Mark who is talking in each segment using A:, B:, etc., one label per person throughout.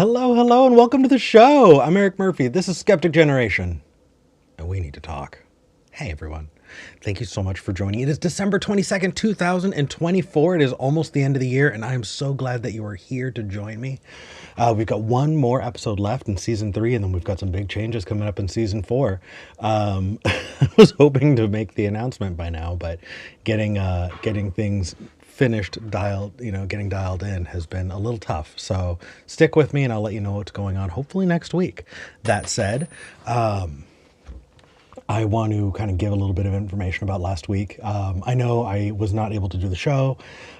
A: Hello, hello, and welcome to the show. I'm Eric Murphy. This is Skeptic Generation, and we need to talk. Hey, everyone. Thank you so much for joining. It is December 22nd, 2024. It is almost the end of the year, and I am so glad that you are here to join me. We've got one more episode left in season 3, and then we've got some big changes coming up in season 4. I was hoping to make the announcement by now, but getting things finished, getting dialed in has been a little tough. So stick with me and I'll let you know what's going on, hopefully next week. That said, I want to kind of give a little bit of information about last week. I know I was not able to do the show.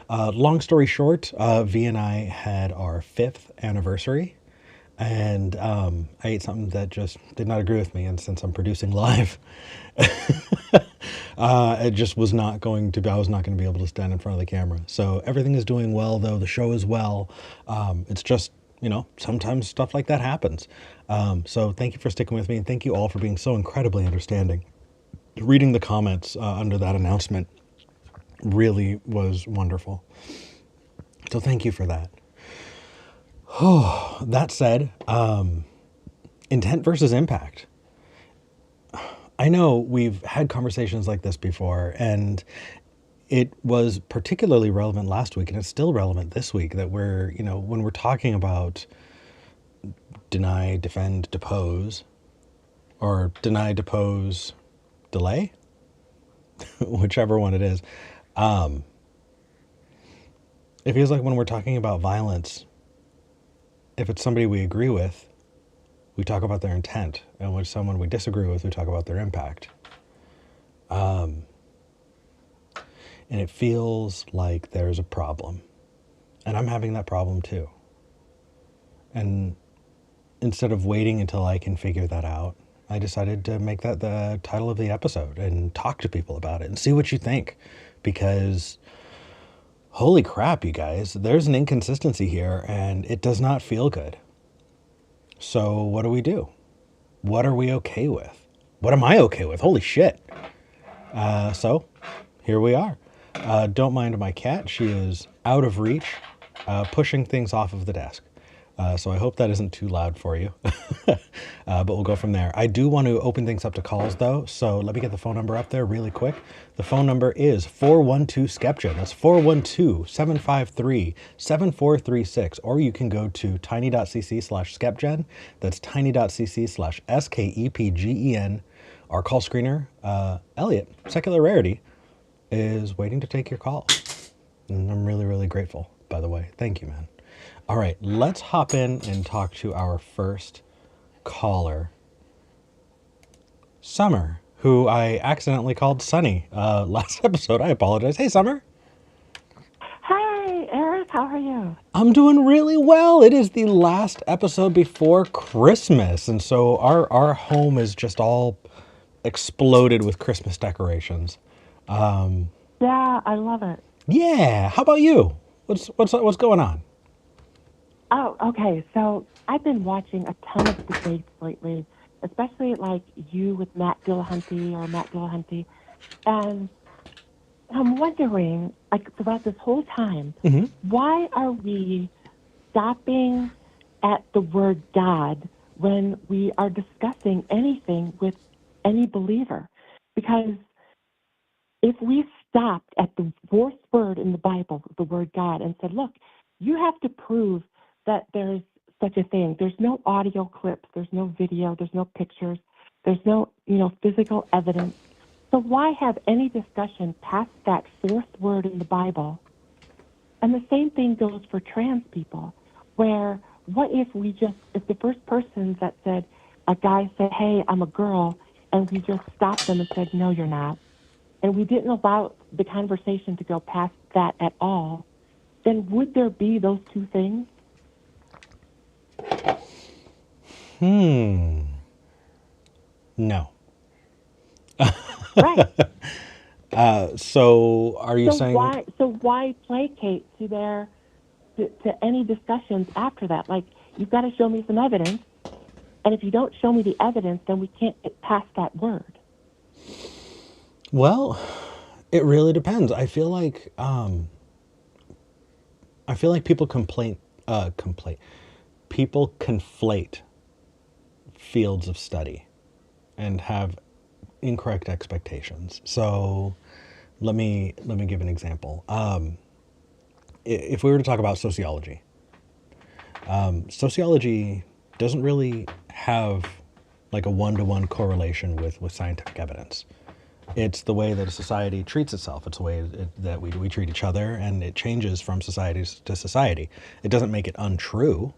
A: Long story short, V and I had our 5th anniversary, and I ate something that just did not agree with me. And since I'm producing live, it just was not going to be, I was not going to be able to stand in front of the camera. So everything is doing well, though. The show is well. It's just, sometimes stuff like that happens. So thank you for sticking with me, and thank you all for being so incredibly understanding. Reading the comments under that announcement really was wonderful. So thank you for that. Oh, that said, intent versus impact. I know we've had conversations like this before, and it was particularly relevant last week, and it's still relevant this week, that we're, when we're talking about deny, defend, depose, or deny, depose, delay, whichever one it is. It feels like when we're talking about violence, if it's somebody we agree with, we talk about their intent, and when someone we disagree with, we talk about their impact. And it feels like there's a problem. And I'm having that problem too. And instead of waiting until I can figure that out, I decided to make that the title of the episode and talk to people about it and see what you think. Because holy crap, you guys, there's an inconsistency here and it does not feel good. So what do? What are we okay with? What am I okay with? Holy shit. So here we are. Don't mind my cat. She is out of reach, pushing things off of the desk. So I hope that isn't too loud for you, but we'll go from there. I do want to open things up to calls though. So let me get the phone number up there really quick. The phone number is 412-SKEPGEN. That's 412-753-7436. Or you can go to tiny.cc/SKEPGEN. That's tiny.cc/SKEPGEN. Our call screener, Elliot, Secular Rarity, is waiting to take your call. And I'm really, really grateful, by the way. Thank you, man. All right, let's hop in and talk to our first caller, Summer, who I accidentally called Sunny last episode. I apologize. Hey, Summer.
B: Hi, Eric. How are you?
A: I'm doing really well. It is the last episode before Christmas, and so our home is just all exploded with Christmas decorations.
B: Yeah, I love it.
A: Yeah. How about you? What's going on?
B: Oh, okay. So I've been watching a ton of debates lately, especially like you with Matt Dillahunty. And I'm wondering, like throughout this whole time, why are we stopping at the word God when we are discussing anything with any believer? Because if we stopped at the 4th word in the Bible, the word God, and said, look, you have to prove that there's such a thing. There's no audio clips, there's no video, there's no pictures, there's no, physical evidence. So why have any discussion past that 4th word in the Bible? And the same thing goes for trans people, where what if the first person that said, a guy said, hey, I'm a girl, and we just stopped them and said, no, you're not, and we didn't allow the conversation to go past that at all, then would there be those two things?
A: No.
B: Right.
A: So are you saying...
B: Why placate to any discussions after that? Like, you've got to show me some evidence, and if you don't show me the evidence, then we can't get past that word.
A: Well, it really depends. I feel like people people conflate fields of study and have incorrect expectations. So let me give an example. If we were to talk about sociology, sociology doesn't really have like a one-to-one correlation with scientific evidence. It's the way that a society treats itself. It's the way that we treat each other, and it changes from society to society. It doesn't make it untrue.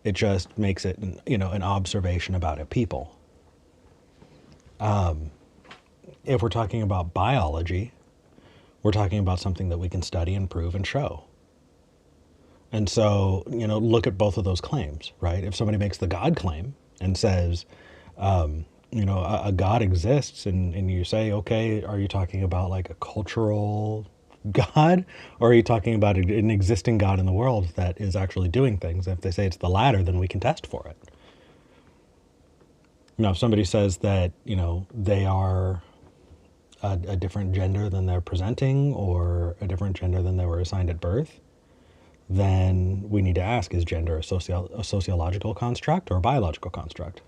A: It just makes it, an observation about a people. If we're talking about biology, we're talking about something that we can study and prove and show. And so, look at both of those claims, right? If somebody makes the God claim and says, a God exists, and you say, okay, are you talking about like a cultural God, or are you talking about an existing God in the world that is actually doing things? If they say it's the latter, then we can test for it. If somebody says that, they are a different gender than they're presenting, or a different gender than they were assigned at birth, then we need to ask, is gender a sociological construct or a biological construct?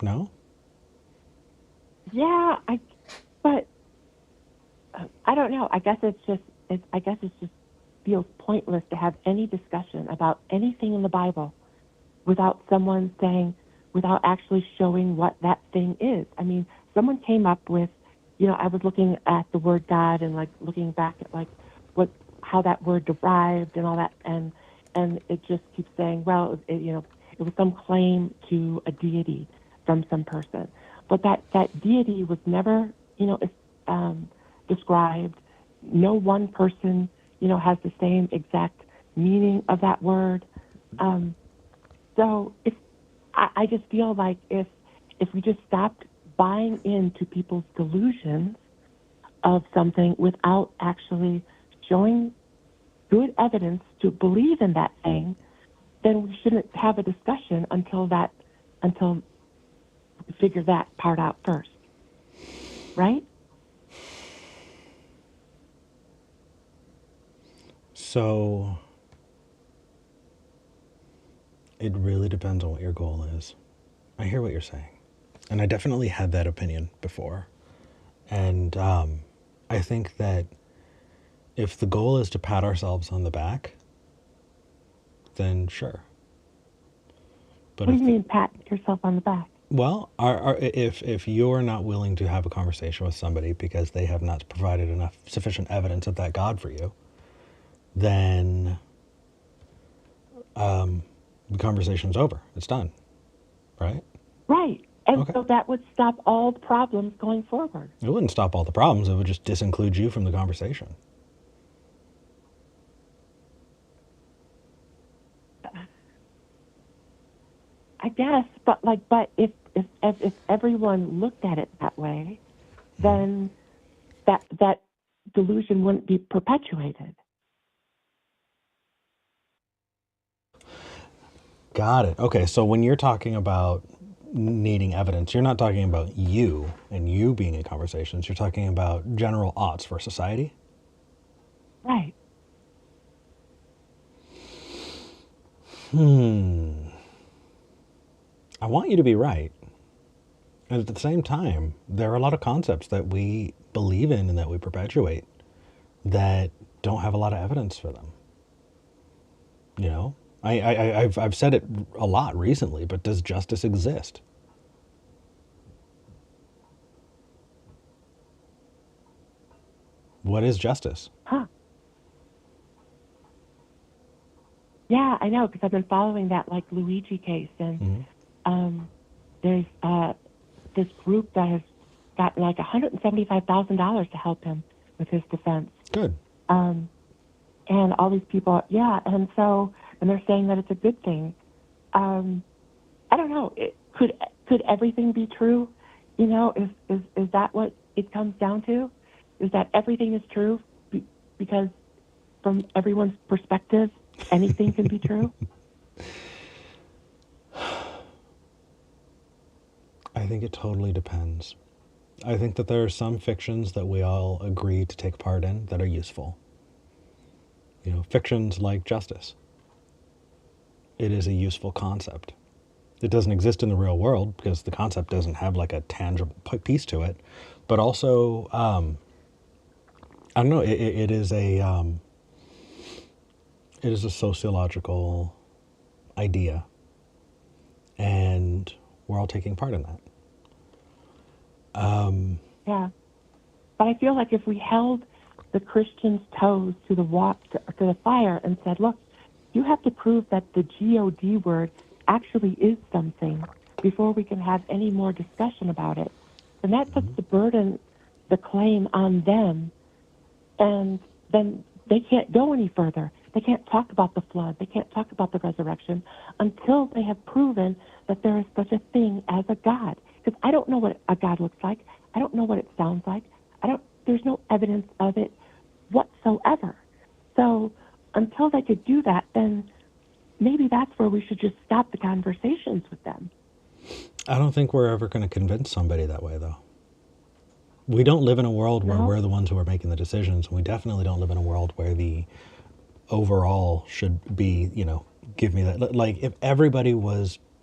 A: No?
B: Yeah, but I don't know. I guess it just feels pointless to have any discussion about anything in the Bible without someone saying, without actually showing what that thing is. I mean, someone came up with, I was looking at the word God and like looking back at like how that word derived and all that, and it just keeps saying, well, it was some claim to a deity from some person, but that deity was never, described. No one person, has the same exact meaning of that word. So I just feel like if we just stopped buying into people's delusions of something without actually showing good evidence to believe in that thing, then we shouldn't have a discussion until we figure that part out first, right?
A: So it really depends on what your goal is. I hear what you're saying, and I definitely had that opinion before. And I think that if the goal is to pat ourselves on the back, then sure. But
B: What do you mean pat yourself on the back?
A: Well, if you're not willing to have a conversation with somebody because they have not provided enough sufficient evidence of that God for you, then the conversation's over. It's done, right?
B: Right. And
A: Okay.
B: so that would stop all the problems going forward.
A: It wouldn't stop all the problems. It would just disinclude you from the conversation.
B: I guess, but if everyone looked at it that way, then that delusion wouldn't be perpetuated.
A: Got it. Okay, so when you're talking about needing evidence, you're not talking about you and you being in conversations. You're talking about general oughts for society.
B: Right.
A: I want you to be right. And at the same time, there are a lot of concepts that we believe in and that we perpetuate that don't have a lot of evidence for them. I've said it a lot recently, but does justice exist? What is justice?
B: Huh. Yeah, I know, because I've been following that like Luigi case, and there's this group that has got like $175,000 to help him with his defense.
A: Good.
B: And all these people, yeah, and they're saying that it's a good thing. I don't know. Could everything be true? Is that what it comes down to? Is that everything is true because from everyone's perspective, anything can be true?
A: I think it totally depends. I think that there are some fictions that we all agree to take part in that are useful. Fictions like justice. it is a useful concept. It doesn't exist in the real world because the concept doesn't have like a tangible piece to it. But also, I don't know. It is a sociological idea, and we're all taking part in that.
B: Yeah. But I feel like if we held the Christians' toes to the fire and said, look, you have to prove that the God word actually is something before we can have any more discussion about it, then that puts the burden, the claim on them, and then they can't go any further. They can't talk about the flood. They can't talk about the resurrection until they have proven that there is such a thing as a God. Because I don't know what a God looks like. I don't know what it sounds like. There's no evidence of it whatsoever. So until they could do that, then maybe that's where we should just stop the conversations with them.
A: I don't think we're ever going to convince somebody that way, though. We don't live in a world where we're the ones who are making the decisions. We definitely don't live in a world where the overall should be, give me that. Like, if everybody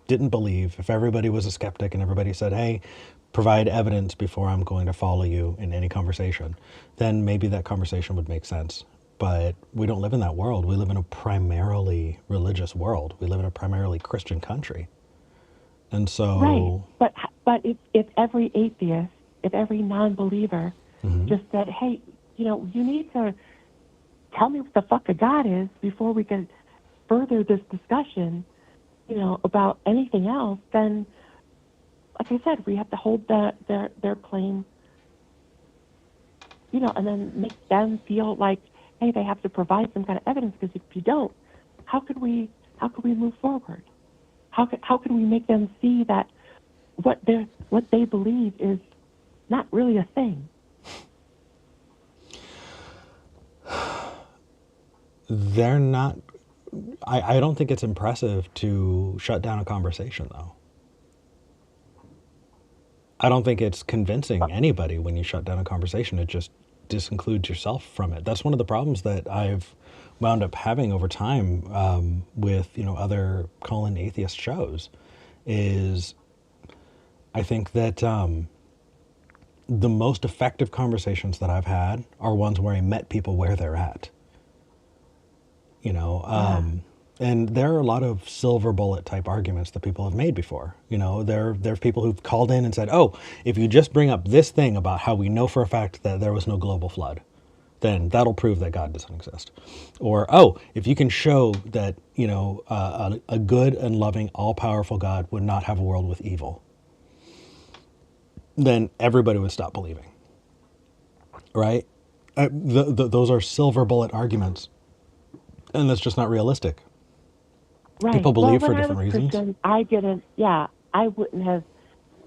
A: didn't believe, if everybody was a skeptic and everybody said, hey, provide evidence before I'm going to follow you in any conversation, then maybe that conversation would make sense. But we don't live in that world. We live in a primarily religious world. We live in a primarily Christian country. And so...
B: Right. But if every atheist, if every non-believer just said, hey, you need to tell me what the fuck a God is before we can further this discussion, about anything else, then, like I said, we have to hold their claim, and then make them feel like, hey, they have to provide some kind of evidence, because if you don't, how could we move forward? How can we make them see that what they believe is not really a thing?
A: They're not... I don't think it's impressive to shut down a conversation, though. I don't think it's convincing anybody when you shut down a conversation. It just disincludes yourself from it. That's one of the problems that I've wound up having over time with other atheist shows. Is I think that the most effective conversations that I've had are ones where I met people where they're at. And there are a lot of silver bullet type arguments that people have made before. There's people who've called in and said, oh, if you just bring up this thing about how we know for a fact that there was no global flood, then that'll prove that God doesn't exist. Or, oh, if you can show that, a good and loving, all-powerful God would not have a world with evil, then everybody would stop believing. Right? Those are silver bullet arguments. And that's just not realistic.
B: Right.
A: People believe for
B: when
A: different
B: I was
A: reasons.
B: Christian, I wouldn't have,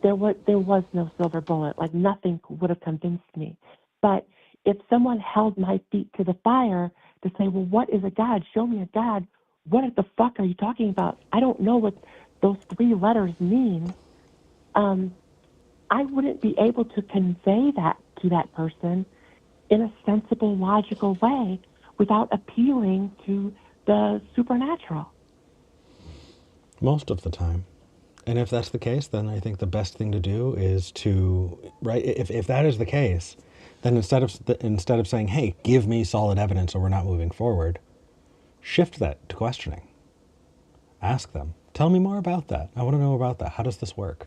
B: there was no silver bullet. Like, nothing would have convinced me. But if someone held my feet to the fire to say, well, what is a God? Show me a God. What the fuck are you talking about? I don't know what those 3 letters mean. I wouldn't be able to convey that to that person in a sensible, logical way without appealing to the supernatural.
A: Most of the time. And if that's the case, then I think the best thing to do is to, right, if that is the case, then instead of saying, hey, give me solid evidence or we're not moving forward, shift that to questioning. Ask them, tell me more about that. I want to know about that. How does this work?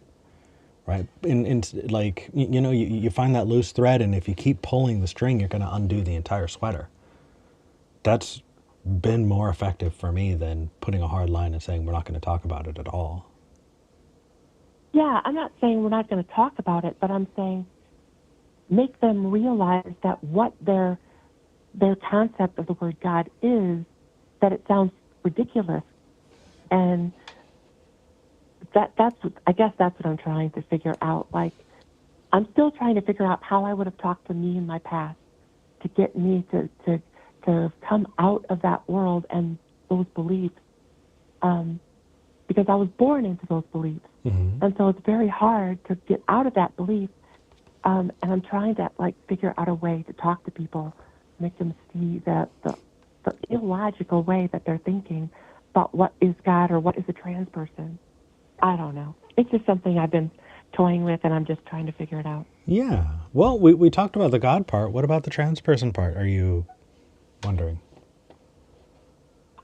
A: Right? Like, you find that loose thread, and if you keep pulling the string, you're going to undo the entire sweater. That's been more effective for me than putting a hard line and saying we're not going to talk about it at all.
B: Yeah, I'm not saying we're not going to talk about it, but I'm saying make them realize that what their concept of the word God is, that it sounds ridiculous. And I guess that's what I'm trying to figure out. Like, I'm still trying to figure out how I would have talked to me in my past to get me to come out of that world and those beliefs, because I was born into those beliefs.
A: Mm-hmm.
B: And so it's very hard to get out of that belief. And I'm trying to figure out a way to talk to people, make them see the illogical way that they're thinking, about what is God or what is a trans person. I don't know. It's just something I've been toying with, and I'm just trying to figure it out.
A: Yeah. Well, we talked about the God part. What about the trans person part? Are you wondering?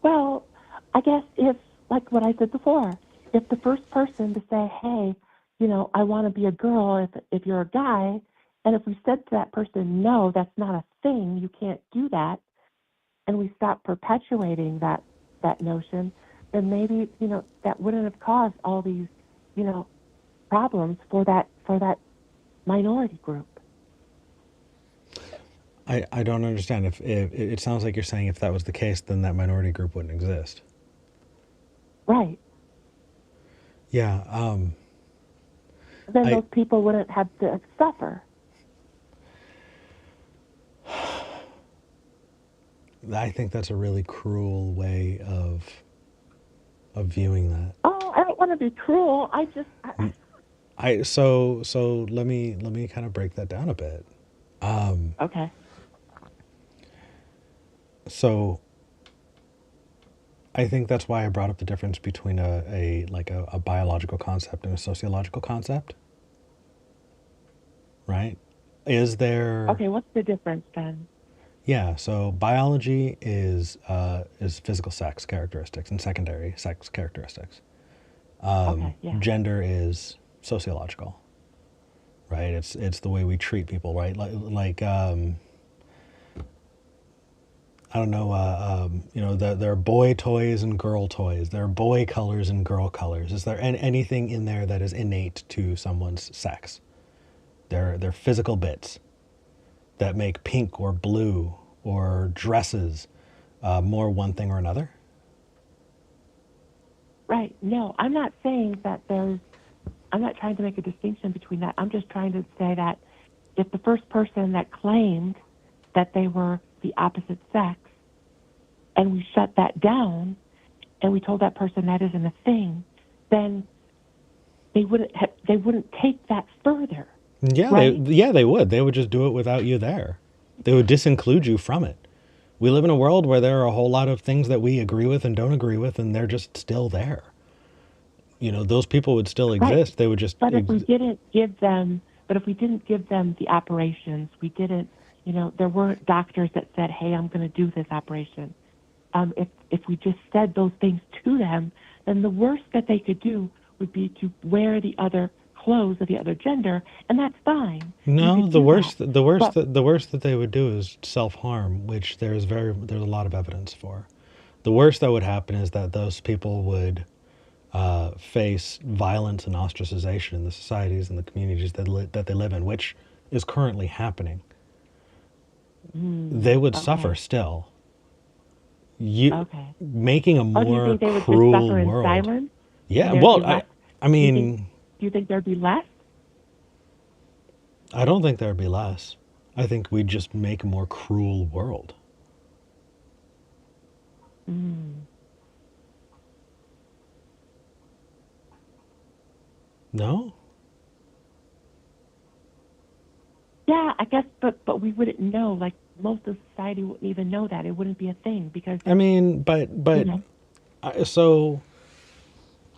B: Well, I guess if, like what I said before, if the first person to say, hey, I want to be a girl if you're a guy, and if we said to that person, no, that's not a thing, you can't do that, and we stop perpetuating that notion, then maybe, that wouldn't have caused all these, you know, problems for that minority group.
A: I don't understand. If it sounds like you're saying if that was the case, then that minority group wouldn't exist.
B: Right.
A: Yeah.
B: Then
A: I
B: those people wouldn't have to suffer.
A: I think that's a really cruel way of viewing that.
B: Oh, I don't want to be cruel. I just,
A: So let me kind of break that down a bit.
B: okay.
A: So I think that's why I brought up the difference between a biological concept and a sociological concept, right? Is there?
B: Okay, what's the difference then?
A: Yeah. So biology is physical sex characteristics and secondary sex characteristics.
B: Okay, yeah.
A: Gender is sociological, right? It's the way we treat people, right? I don't know, there are boy toys and girl toys. There are boy colors and girl colors. Is there anything in there that is innate to someone's sex? They're physical bits that make pink or blue or dresses more one thing or another.
B: Right. No, I'm not saying that I'm not trying to make a distinction between that. I'm just trying to say that if the first person that claimed that they were the opposite sex and we shut that down and we told that person that isn't a thing, then they wouldn't take that further,
A: Yeah,
B: right?
A: they would. They would just do it without you there. They would disinclude you from it. We live in a world where there are a whole lot of things that we agree with and don't agree with, and they're just still there. Those people would still
B: Right.
A: exist. They would just
B: But if we didn't give them the operations, we didn't, there weren't doctors that said, hey, I'm going to do this operation. If we just said those things to them, then the worst that they could do would be to wear the other clothes of the other gender, and that's fine. You
A: No,
B: could do that. But
A: the worst that they would do is self-harm, which there's a lot of evidence for. The worst that would happen is that those people would face violence and ostracization in the societies and the communities that they live in, which is currently happening. They would suffer
B: okay,
A: still. You
B: okay.
A: making a
B: Oh, do you
A: more
B: think they would just
A: cruel
B: suffer in
A: world.
B: silence, and
A: Yeah,
B: there'd be
A: well,
B: less?
A: I
B: Do you think?
A: mean,
B: Do you think there'd be less?
A: I don't think there'd be less. I think we'd just make a more cruel world.
B: Mm.
A: No?
B: Yeah, I guess, but we wouldn't know. Like most of society wouldn't even know that. It wouldn't be a thing because
A: I
B: it's
A: mean,
B: you
A: but
B: know.
A: so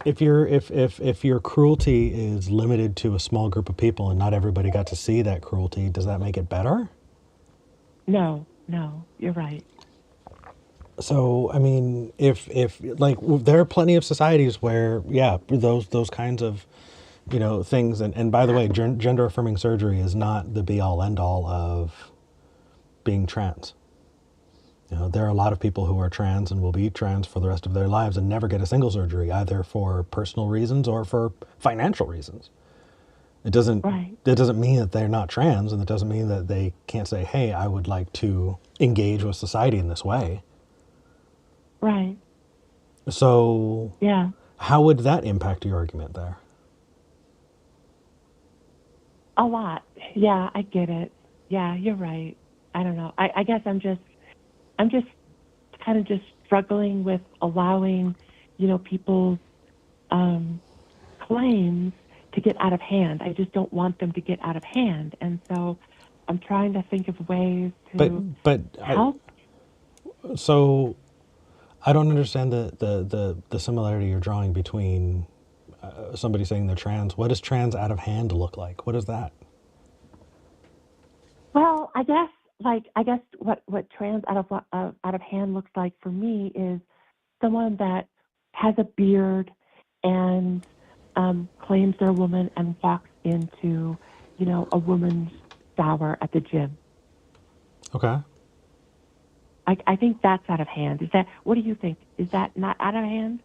A: if your cruelty is limited to a small group of people and not everybody got to see that cruelty, does that make it better?
B: No, no, you're right.
A: So I mean, if like there are plenty of societies where yeah, those kinds of things, and by the way, gender affirming surgery is not the be all end all of being trans. There are a lot of people who are trans and will be trans for the rest of their lives and never get a single surgery, either for personal reasons or for financial reasons. It doesn't
B: Right,
A: it doesn't mean that they're not trans, and it doesn't mean that they can't say, "Hey, I would like to engage with society in this way."
B: right.
A: So,
B: Yeah,
A: how would that impact your argument there?
B: a lot. Yeah, I get it. Yeah, you're right. I don't know. I guess I'm just kind of just struggling with allowing, people's um, claims to get out of hand. I just don't want them to get out of hand, and so I'm trying to think of ways to
A: But
B: help.
A: so I don't understand the similarity you're drawing between somebody saying they're trans. What does trans out of hand look like? What is that?
B: Well, I guess what trans out of hand looks like for me is someone that has a beard and claims they're a woman and walks into, a woman's shower at the gym.
A: Okay.
B: I think that's out of hand. Is that, what do you think? Is that not out of hand?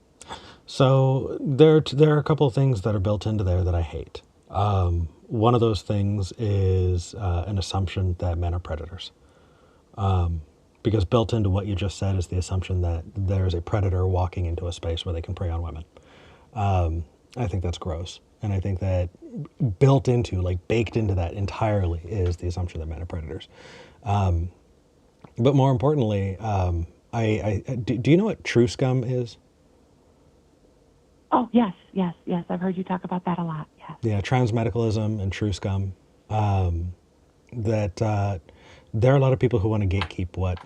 A: So there are a couple of things that are built into there that I hate. One of those things is an assumption that men are predators. Because built into what you just said is the assumption that there is a predator walking into a space where they can prey on women. I think that's gross. And I think that built into, like baked into that entirely, is the assumption that men are predators. But more importantly, do you know what true scum is?
B: Oh, yes, yes, yes. I've heard you talk about that a lot. Yes.
A: Yeah, transmedicalism and true scum. That there are a lot of people who want to gatekeep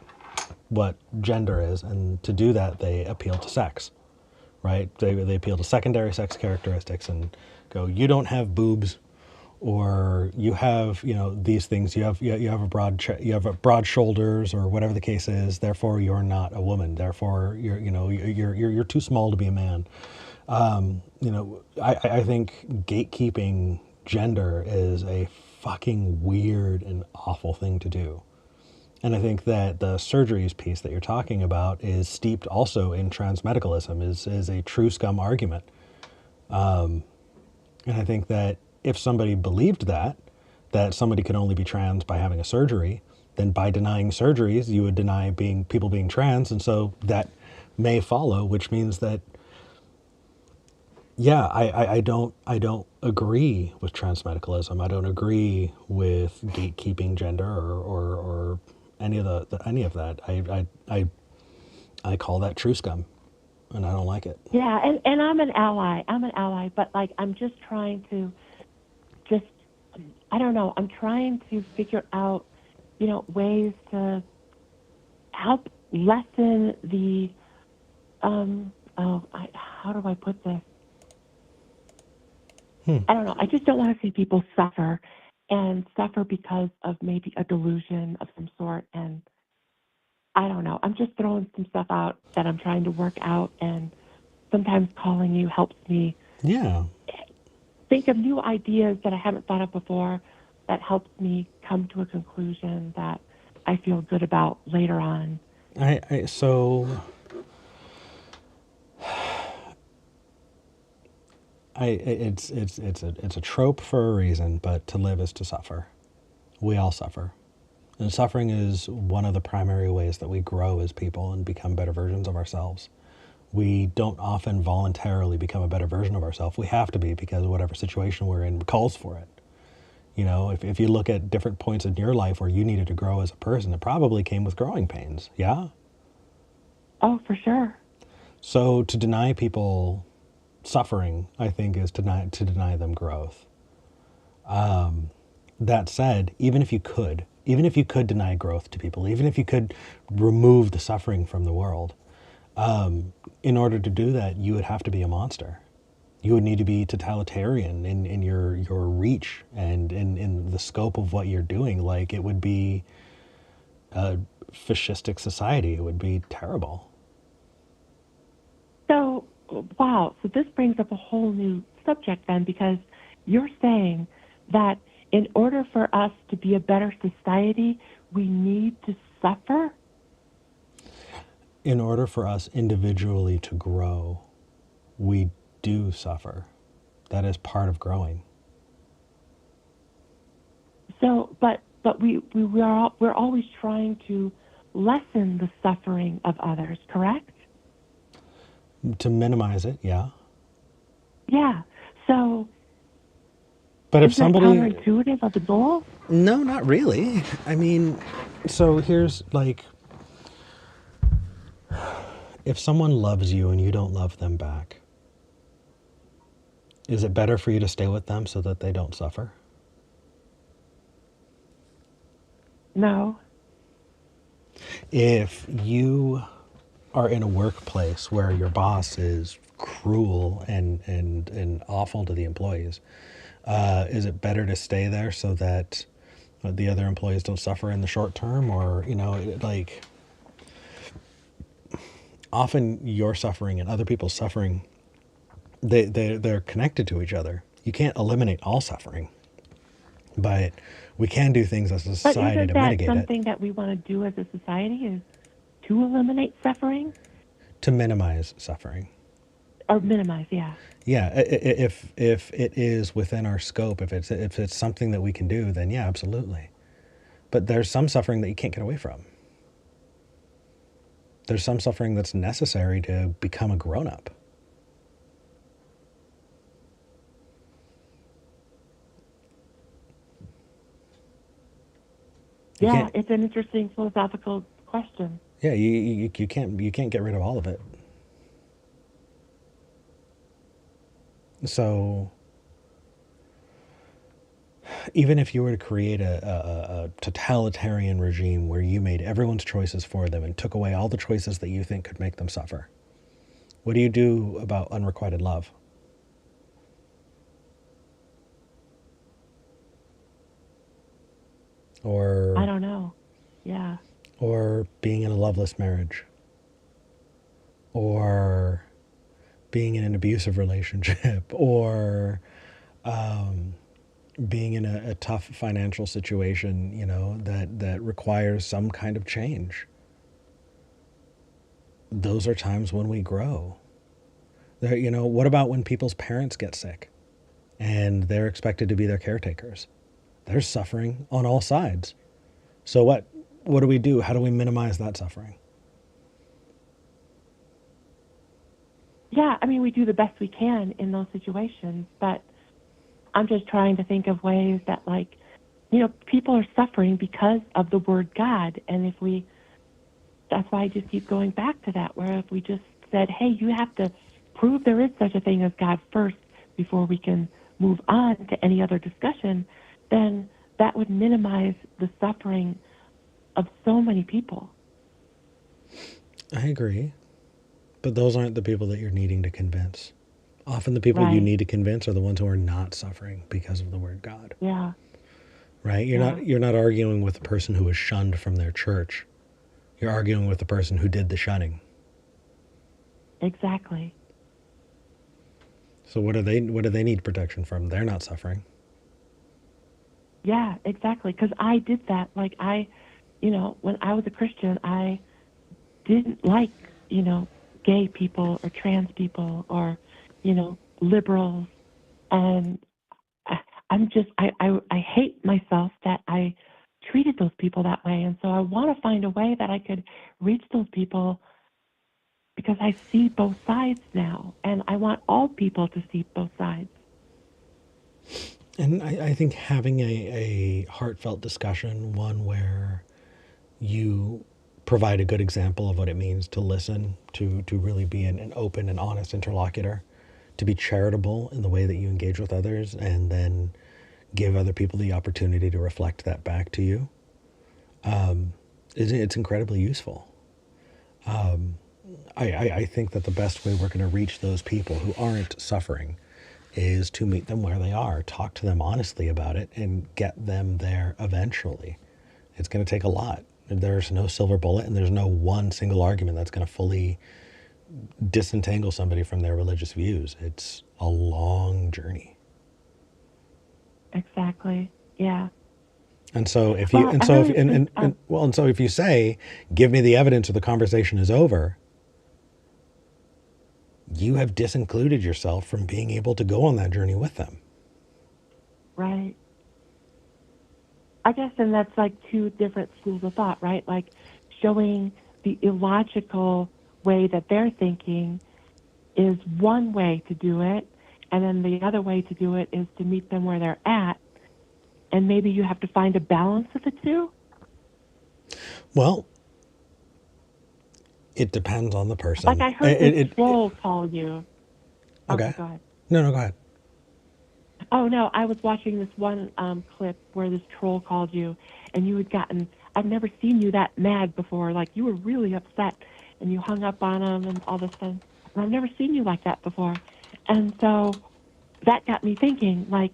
A: what gender is, and to do that, they appeal to sex, right? They appeal to secondary sex characteristics and go, you don't have boobs, or you have these things. You have a broad shoulders, or whatever the case is. Therefore, you're not a woman. Therefore, you're too small to be a man. I think gatekeeping gender is a fucking weird and awful thing to do. And I think that the surgeries piece that you're talking about is steeped also in transmedicalism, is a true scum argument. And I think that if somebody believed that somebody could only be trans by having a surgery, then by denying surgeries, you would deny people being trans. And so that may follow, which means that, yeah, I don't agree with transmedicalism. I don't agree with gatekeeping gender or any of any of that. I call that true scum, and I don't like it.
B: Yeah, and I'm an ally. I'm an ally, but like I'm just trying to just I don't know. I'm trying to figure out, ways to help lessen the how do I put this? I don't know. I just don't want to see people suffer and suffer because of maybe a delusion of some sort. And I don't know. I'm just throwing some stuff out that I'm trying to work out. And sometimes calling you helps me
A: Yeah.
B: think of new ideas that I haven't thought of before, that helps me come to a conclusion that I feel good about later on.
A: So it's a trope for a reason, but to live is to suffer. We all suffer. And suffering is one of the primary ways that we grow as people and become better versions of ourselves. We don't often voluntarily become a better version of ourselves. We have to be, because whatever situation we're in calls for it. If you look at different points in your life where you needed to grow as a person, it probably came with growing pains. Yeah?
B: Oh, for sure.
A: So to deny people suffering, I think, is to deny them growth. That said, even if you could deny growth to people, even if you could remove the suffering from the world, in order to do that, you would have to be a monster. You would need to be totalitarian in your reach and in the scope of what you're doing. Like, it would be a fascistic society. It would be terrible.
B: So, wow. So this brings up a whole new subject then, because you're saying that in order for us to be a better society, we need to suffer?
A: In order for us individually to grow, we do suffer. That is part of growing.
B: So, but we're always trying to lessen the suffering of others, correct?
A: To minimize it, yeah.
B: Yeah. So,
A: But if
B: is that
A: somebody...
B: counterintuitive of the goal?
A: No, not really. I mean, so here's like, if someone loves you and you don't love them back, is it better for you to stay with them so that they don't suffer?
B: No.
A: If you are in a workplace where your boss is cruel and awful to the employees, is it better to stay there so that the other employees don't suffer in the short term? Or, like, often your suffering and other people's suffering, they're connected to each other. You can't eliminate all suffering, but we can do things as a
B: But
A: society
B: isn't
A: to
B: that
A: mitigate it,
B: something that we want to do as a society, is to eliminate suffering
A: to minimize suffering.
B: or minimize? Yeah.
A: Yeah, if it is within our scope, if it's something that we can do, then yeah, absolutely. But there's some suffering that you can't get away from. There's some suffering that's necessary to become a grown up.
B: Yeah, it's an interesting philosophical question.
A: Yeah, you can't get rid of all of it. So even if you were to create a totalitarian regime where you made everyone's choices for them and took away all the choices that you think could make them suffer, what do you do about unrequited love?
B: I
A: Or
B: don't know. Yeah.
A: or being in a loveless marriage, or being in an abusive relationship, or being in a tough financial situation, that requires some kind of change. Those are times when we grow. What about when people's parents get sick and they're expected to be their caretakers? There's suffering on all sides. So what do we do? How do we minimize that suffering?
B: Yeah, I mean, we do the best we can in those situations, but I'm just trying to think of ways that, like, people are suffering because of the word God. And that's why I just keep going back to that, where if we just said, hey, you have to prove there is such a thing as God first before we can move on to any other discussion, then that would minimize the suffering of so many people.
A: I agree. But those aren't the people that you're needing to convince. Often the people you
B: Right.
A: need to convince are the ones who are not suffering because of the word God.
B: Yeah.
A: Right? You're
B: Yeah.
A: not you're not arguing with the person who was shunned from their church. You're arguing with the person who did the shunning.
B: Exactly.
A: So what do they need protection from? They're not suffering.
B: Yeah, exactly. Because I did that. Like, when I was a Christian, I didn't like, gay people or trans people or, liberals. And I, I hate myself that I treated those people that way. And so I want to find a way that I could reach those people, because I see both sides now. And I want all people to see both sides.
A: And I think having a heartfelt discussion, one where you provide a good example of what it means to listen, to really be an open and honest interlocutor, to be charitable in the way that you engage with others, and then give other people the opportunity to reflect that back to you. It's incredibly useful. I think that the best way we're going to reach those people who aren't suffering is to meet them where they are, talk to them honestly about it, and get them there eventually. It's going to take a lot. There's no silver bullet, and there's no one single argument that's going to fully disentangle somebody from their religious views. It's a long journey.
B: Exactly. Yeah.
A: And so if you
B: Well,
A: and
B: I
A: so if
B: really
A: and,
B: appreciate.
A: and so if you say, give me the evidence or the conversation is over, you have disincluded yourself from being able to go on that journey with them.
B: Right. I guess, and that's like two different schools of thought, right? Like, showing the illogical way that they're thinking is one way to do it, and then the other way to do it is to meet them where they're at, and maybe you have to find a balance of the two.
A: Well, it depends on the
B: Like,
A: person.
B: I heard this troll call you. Okay,
A: Okay.
B: go ahead.
A: No, go ahead.
B: Oh no, I was watching this one clip where this troll called you, and you had gotten. I've never seen you that mad before. Like, you were really upset, and you hung up on them and all this stuff. And I've never seen you like that before. And so that got me thinking, like,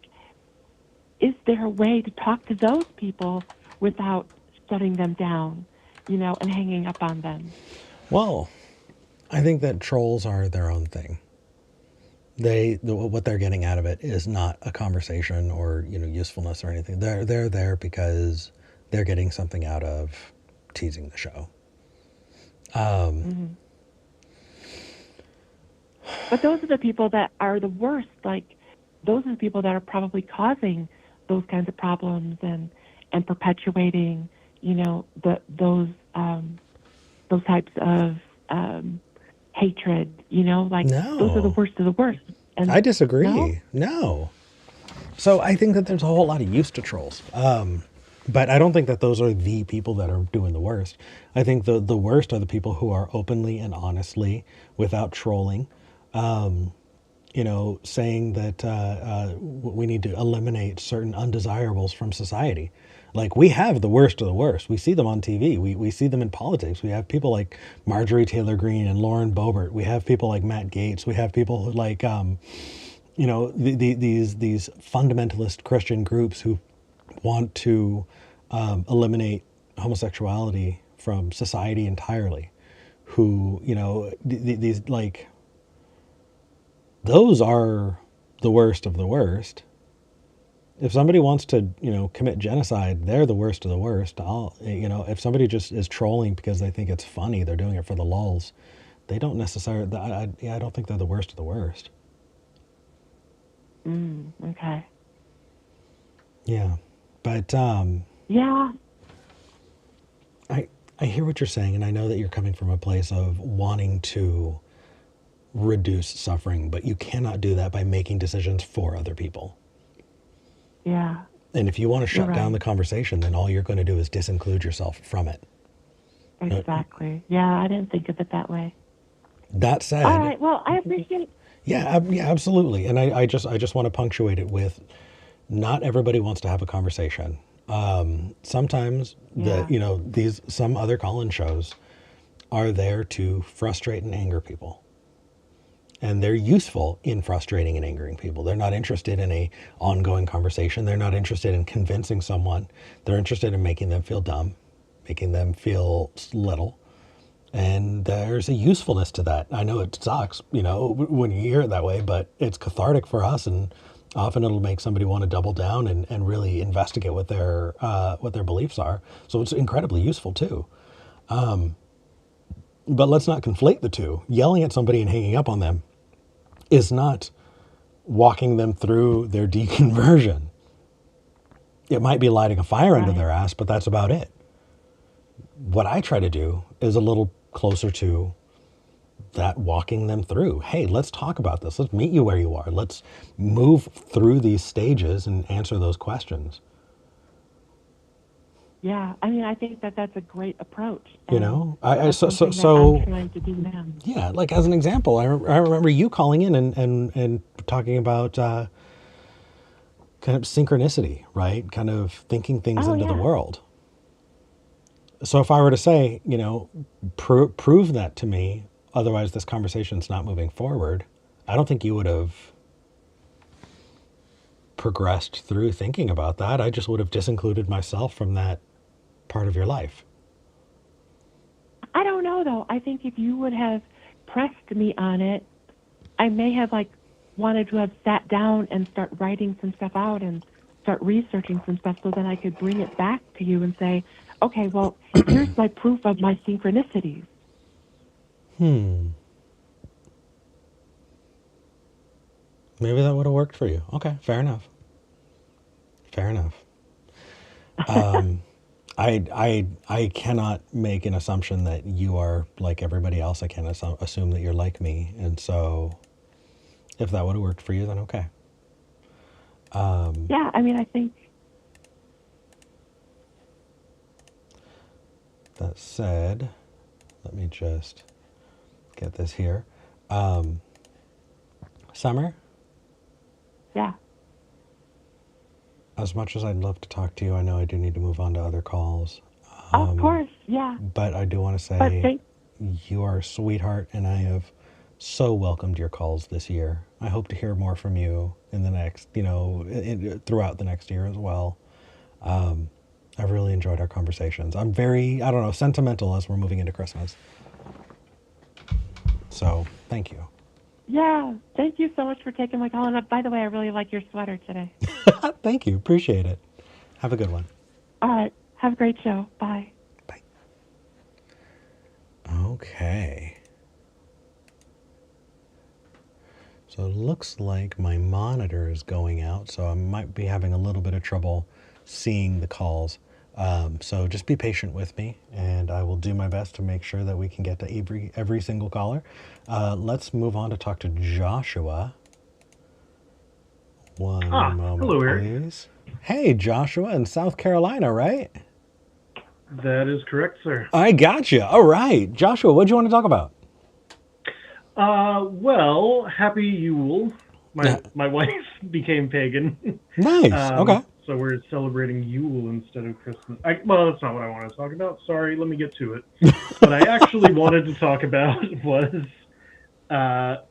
B: is there a way to talk to those people without shutting them down, and hanging up on them?
A: Well, I think that trolls are their own thing. What they're getting out of it is not a conversation or usefulness or anything. They're there because they're getting something out of teasing the show.
B: Mm-hmm. But those are the people that are the worst. Like, those are the people that are probably causing those kinds of problems and perpetuating, those types of hatred. Like, those are the
A: No,
B: worst of the worst. And
A: I
B: no,
A: disagree. No. So I think that there's a whole lot of use to trolls. But I don't think that those are the people that are doing the worst. I think the worst are the people who are openly and honestly, without trolling, saying that we need to eliminate certain undesirables from society. Like, we have the worst of the worst. We see them on TV. We see them in politics. We have people like Marjorie Taylor Greene and Lauren Boebert. We have people like Matt Gaetz. We have people like, these fundamentalist Christian groups who want to eliminate homosexuality from society entirely. Who, these, like, those are the worst of the worst. If somebody wants to, commit genocide, they're the worst of the worst. If somebody just is trolling because they think it's funny, they're doing it for the lulz. They don't necessarily. I don't think they're the worst of the worst.
B: okay.
A: Yeah, but
B: Yeah.
A: I hear what you're saying, and I know that you're coming from a place of wanting to reduce suffering, but you cannot do that by making decisions for other people.
B: Yeah.
A: And if you want to
B: You're
A: shut down
B: right.
A: the conversation, then all you're going to do is disinclude yourself from it.
B: Exactly. Yeah, I didn't think of it that way.
A: That
B: All
A: said,
B: right. Well, I appreciate.
A: yeah, absolutely. And I just want to punctuate it with, not everybody wants to have a conversation. Sometimes
B: Yeah.
A: some other call-in shows are there to frustrate and anger people. And they're useful in frustrating and angering people. They're not interested in a ongoing conversation. They're not interested in convincing someone. They're interested in making them feel dumb, making them feel little. And there's a usefulness to that. I know it sucks, when you hear it that way, but it's cathartic for us, and often it'll make somebody want to double down and really investigate what their beliefs are. So it's incredibly useful too. But let's not conflate the two. Yelling at somebody and hanging up on them is not walking them through their deconversion. It might be lighting a fire under
B: Right.
A: their ass, but that's about it. What I try to do is a little closer to that, walking them through. Hey, let's talk about this. Let's meet you where you are. Let's move through these stages and answer those questions.
B: Yeah. I mean, I think that that's a great approach,
A: You
B: and
A: know,
B: that's something that I'm
A: so
B: trying to do now.
A: yeah. Like, as an example, I remember you calling in and talking about kind of synchronicity, right? Kind of thinking things
B: Oh
A: into the
B: yeah.
A: world. So if I were to say, prove that to me, otherwise this conversation's not moving forward, I don't think you would have progressed through thinking about that. I just would have disincluded myself from that part of your life.
B: I don't know though. I think if you would have pressed me on it, I may have like wanted to have sat down and start writing some stuff out and start researching some stuff so that I could bring it back to you and say, okay, well, here's my proof of my synchronicities.
A: Maybe that would have worked for you. Okay, fair enough. Fair enough. I cannot make an assumption that you are like everybody else. I can't assume that you're like me. And so if that would have worked for you, then okay.
B: Yeah, I mean, I think,
A: That said, let me just get this here. Summer,
B: yeah.
A: as much as I'd love to talk to you, I know I do need to move on to other calls.
B: Of course, yeah.
A: But I do want to
B: But
A: say You are a sweetheart, and I have so welcomed your calls this year. I hope to hear more from you in the next, throughout the next year as well. I've really enjoyed our conversations. I'm very, I don't know, sentimental as we're moving into Christmas. So, thank you.
B: Yeah, thank you so much for taking my call. And by the way, I really like your sweater today.
A: Thank you. Appreciate it. Have a good one.
B: All right, have a great show. Bye.
A: Bye. Okay. So it looks like my monitor is going out, so I might be having a little bit of trouble seeing the calls. So just be patient with me, and I will do my best to make sure that we can get to every single caller. Let's move on to talk to Joshua. One moment,
C: hello, Eric.
A: please. Hey, Joshua in South Carolina, right?
C: That is correct, sir.
A: I gotcha. All right. Joshua, what do you want to talk about?
C: Well, happy Yule. My wife became pagan.
A: Nice. Okay.
C: So we're celebrating Yule instead of Christmas. Well, that's not what I want to talk about. Sorry, let me get to it. What I actually wanted to talk about was how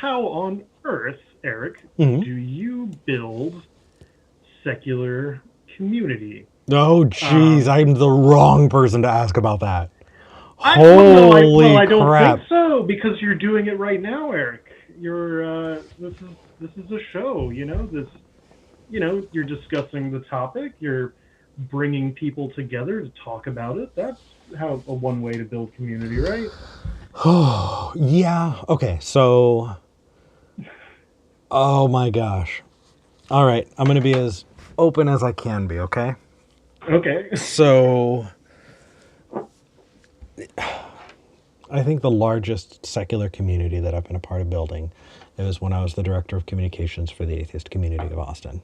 C: on earth, Eric,
A: Mm-hmm.
C: do you build secular community?
A: Oh, jeez, I'm the wrong person to ask about that.
C: I don't
A: crap.
C: think so, because you're doing it right now, Eric. You're this is a show, you're discussing the topic, you're bringing people together to talk about it. That's one way to build community, right?
A: Oh, yeah. Okay, so oh my gosh. All right, I'm going to be as open as I can be, okay?
C: Okay.
A: So I think the largest secular community that I've been a part of building is when I was the director of communications for the atheist community of Austin.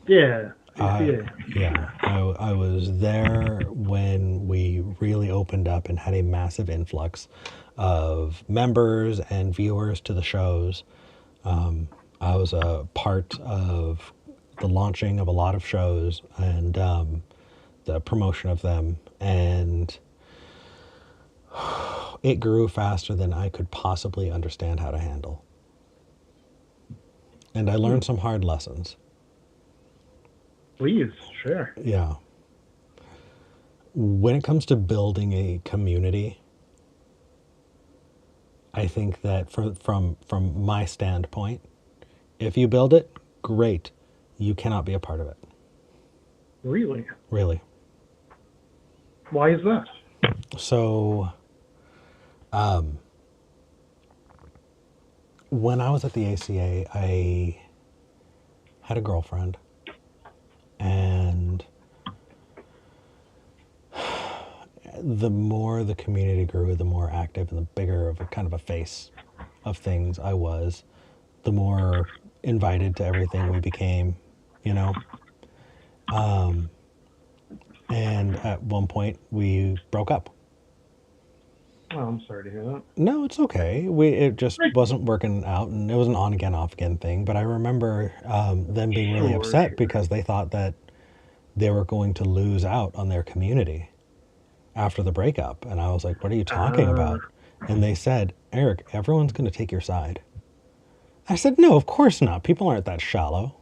C: Yeah.
A: Yeah, I was there when we really opened up and had a massive influx of members and viewers to the shows. I was a part of the launching of a lot of shows and the promotion of them, and it grew faster than I could possibly understand how to handle. And I learned some hard lessons.
C: Please, sure.
A: Yeah. When it comes to building a community, I think that from my standpoint, if you build it, great. You cannot be a part of it.
C: Really?
A: Really.
C: Why is that?
A: So, when I was at the ACA, I had a girlfriend, and the more the community grew, the more active and the bigger of a kind of a face of things I was, the more invited to everything we became, and at one point we broke up.
C: Oh, I'm sorry to hear that.
A: No, it's okay. It just wasn't working out, and it was an on again, off again thing. But I remember them being really upset because they thought that they were going to lose out on their community after the breakup. And I was like, what are you talking about? And they said, Eric, everyone's going to take your side. I said, no, of course not. People aren't that shallow.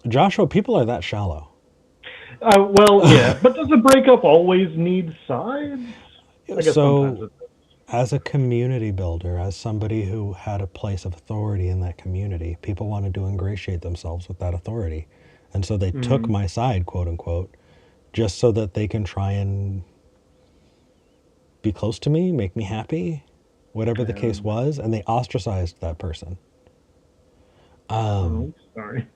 A: Joshua, people are that shallow.
C: Well, yeah, but does a breakup always need sides? I guess
A: So, as a community builder, as somebody who had a place of authority in that community, people wanted to ingratiate themselves with that authority. And so they took my side, quote unquote, just so that they can try and be close to me, make me happy, whatever the case was. And they ostracized that person.
C: Sorry.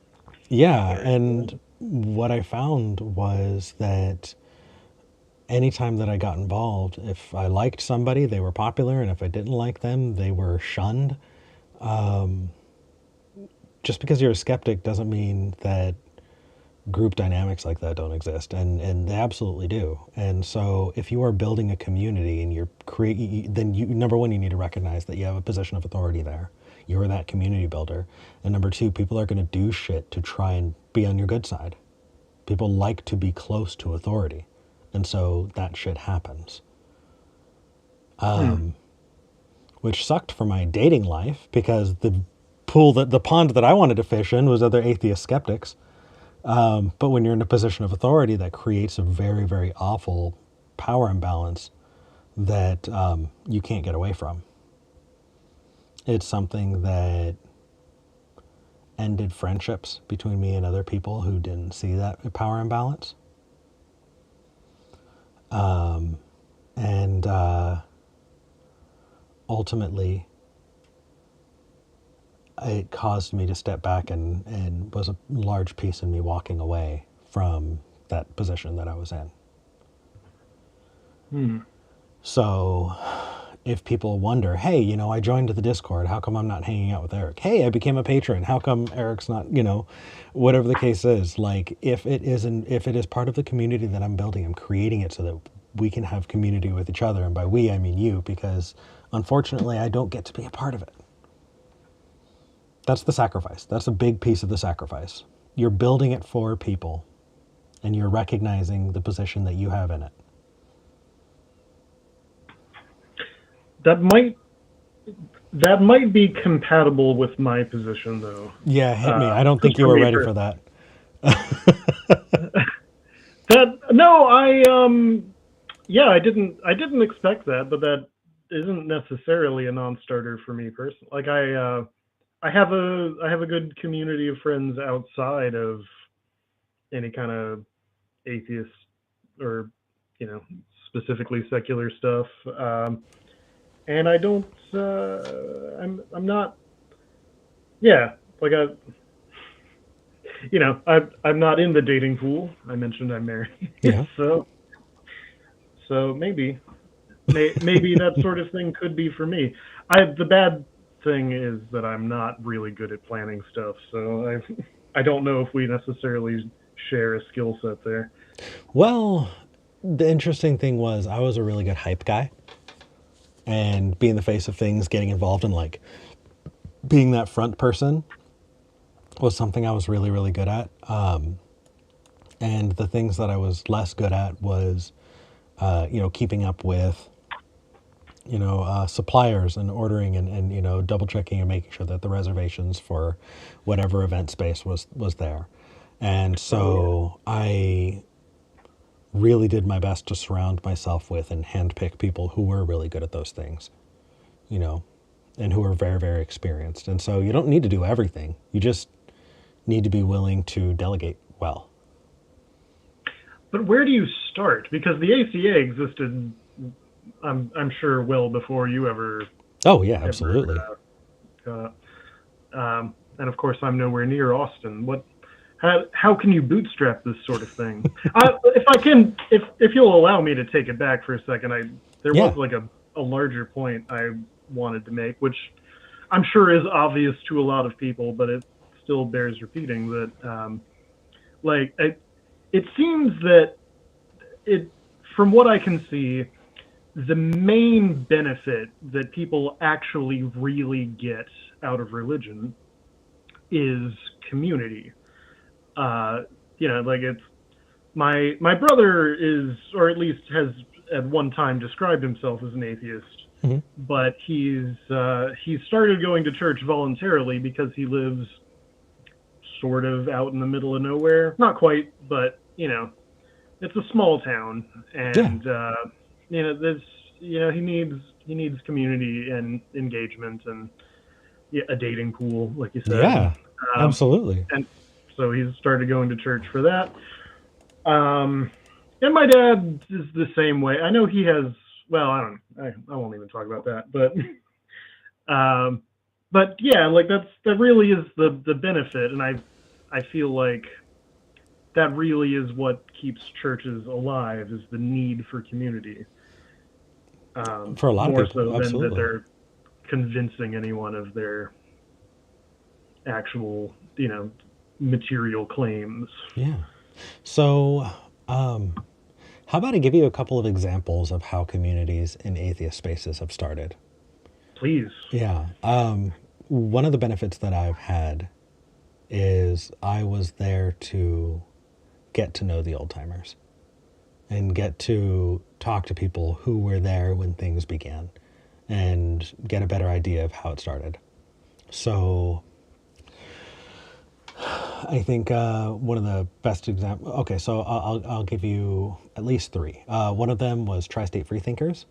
A: Yeah, and what I found was that anytime that I got involved, if I liked somebody, they were popular, and if I didn't like them, they were shunned. Just because you're a skeptic doesn't mean that group dynamics like that don't exist, and they absolutely do. And so if you are building a community and then number one, you need to recognize that you have a position of authority there. You're that community builder. And number two, people are going to do shit to try and be on your good side. People like to be close to authority. And so that shit happens. Which sucked for my dating life because the pond that I wanted to fish in was other atheist skeptics. But when you're in a position of authority, that creates a very, very awful power imbalance that you can't get away from. It's something that ended friendships between me and other people who didn't see that power imbalance. And ultimately, it caused me to step back and was a large piece in me walking away from that position that I was in. So if people wonder, hey, you know, I joined the Discord, how come I'm not hanging out with Eric? Hey, I became a patron, how come Eric's not, you know, whatever the case is. Like, if it is part of the community that I'm building, I'm creating it so that we can have community with each other. And by we, I mean you, because unfortunately I don't get to be a part of it. That's the sacrifice. That's a big piece of the sacrifice. You're building it for people, and you're recognizing the position that you have in it.
C: That might be compatible with my position, though.
A: Yeah, hit me. I don't think you were ready for that.
C: I didn't expect that, but that isn't necessarily a non-starter for me personally. Like, I have a good community of friends outside of any kind of atheist or, you know, specifically secular stuff. And I don't, I'm not, yeah, like I'm not in the dating pool. I mentioned I'm married.
A: Yeah.
C: So maybe that sort of thing could be for me. The bad thing is that I'm not really good at planning stuff. So I don't know if we necessarily share a skill set there.
A: Well, the interesting thing was I was a really good hype guy. And being the face of things, getting involved in, like, being that front person was something I was really, really good at. And the things that I was less good at was, keeping up with, suppliers and ordering and double checking and making sure that the reservations for whatever event space was there. And so I really did my best to surround myself with and handpick people who were really good at those things, and who are very, very experienced. And so you don't need to do everything. You just need to be willing to delegate well.
C: But where do you start? Because the ACA existed, I'm sure, well before you ever.
A: Oh yeah, absolutely.
C: And of course, I'm nowhere near Austin. How can you bootstrap this sort of thing? If you'll allow me to take it back for a second, there was like a larger point I wanted to make, which I'm sure is obvious to a lot of people, but it still bears repeating. That it seems that from what I can see, the main benefit that people actually really get out of religion is community. It's my brother is, or at least has at one time described himself as an atheist,
A: mm-hmm.
C: but he's started going to church voluntarily because he lives sort of out in the middle of nowhere. Not quite, but it's a small town, and he needs community and engagement and a dating pool, like you said.
A: Yeah, absolutely.
C: And so he's started going to church for that. And my dad is the same way. I know he has. Well, I won't even talk about that. But yeah, like that really is the benefit, and I feel like that really is what keeps churches alive, is the need for community.
A: For a lot
C: more
A: of people,
C: so
A: absolutely.
C: than that they're convincing anyone of their actual, material claims.
A: Yeah. So, how about I give you a couple of examples of how communities in atheist spaces have started?
C: Please.
A: Yeah. One of the benefits that I've had is I was there to get to know the old timers. and get to talk to people who were there when things began and get a better idea of how it started. So I think one of the best examples. Okay, so I'll give you at least three. One of them was Tri-State Freethinkers.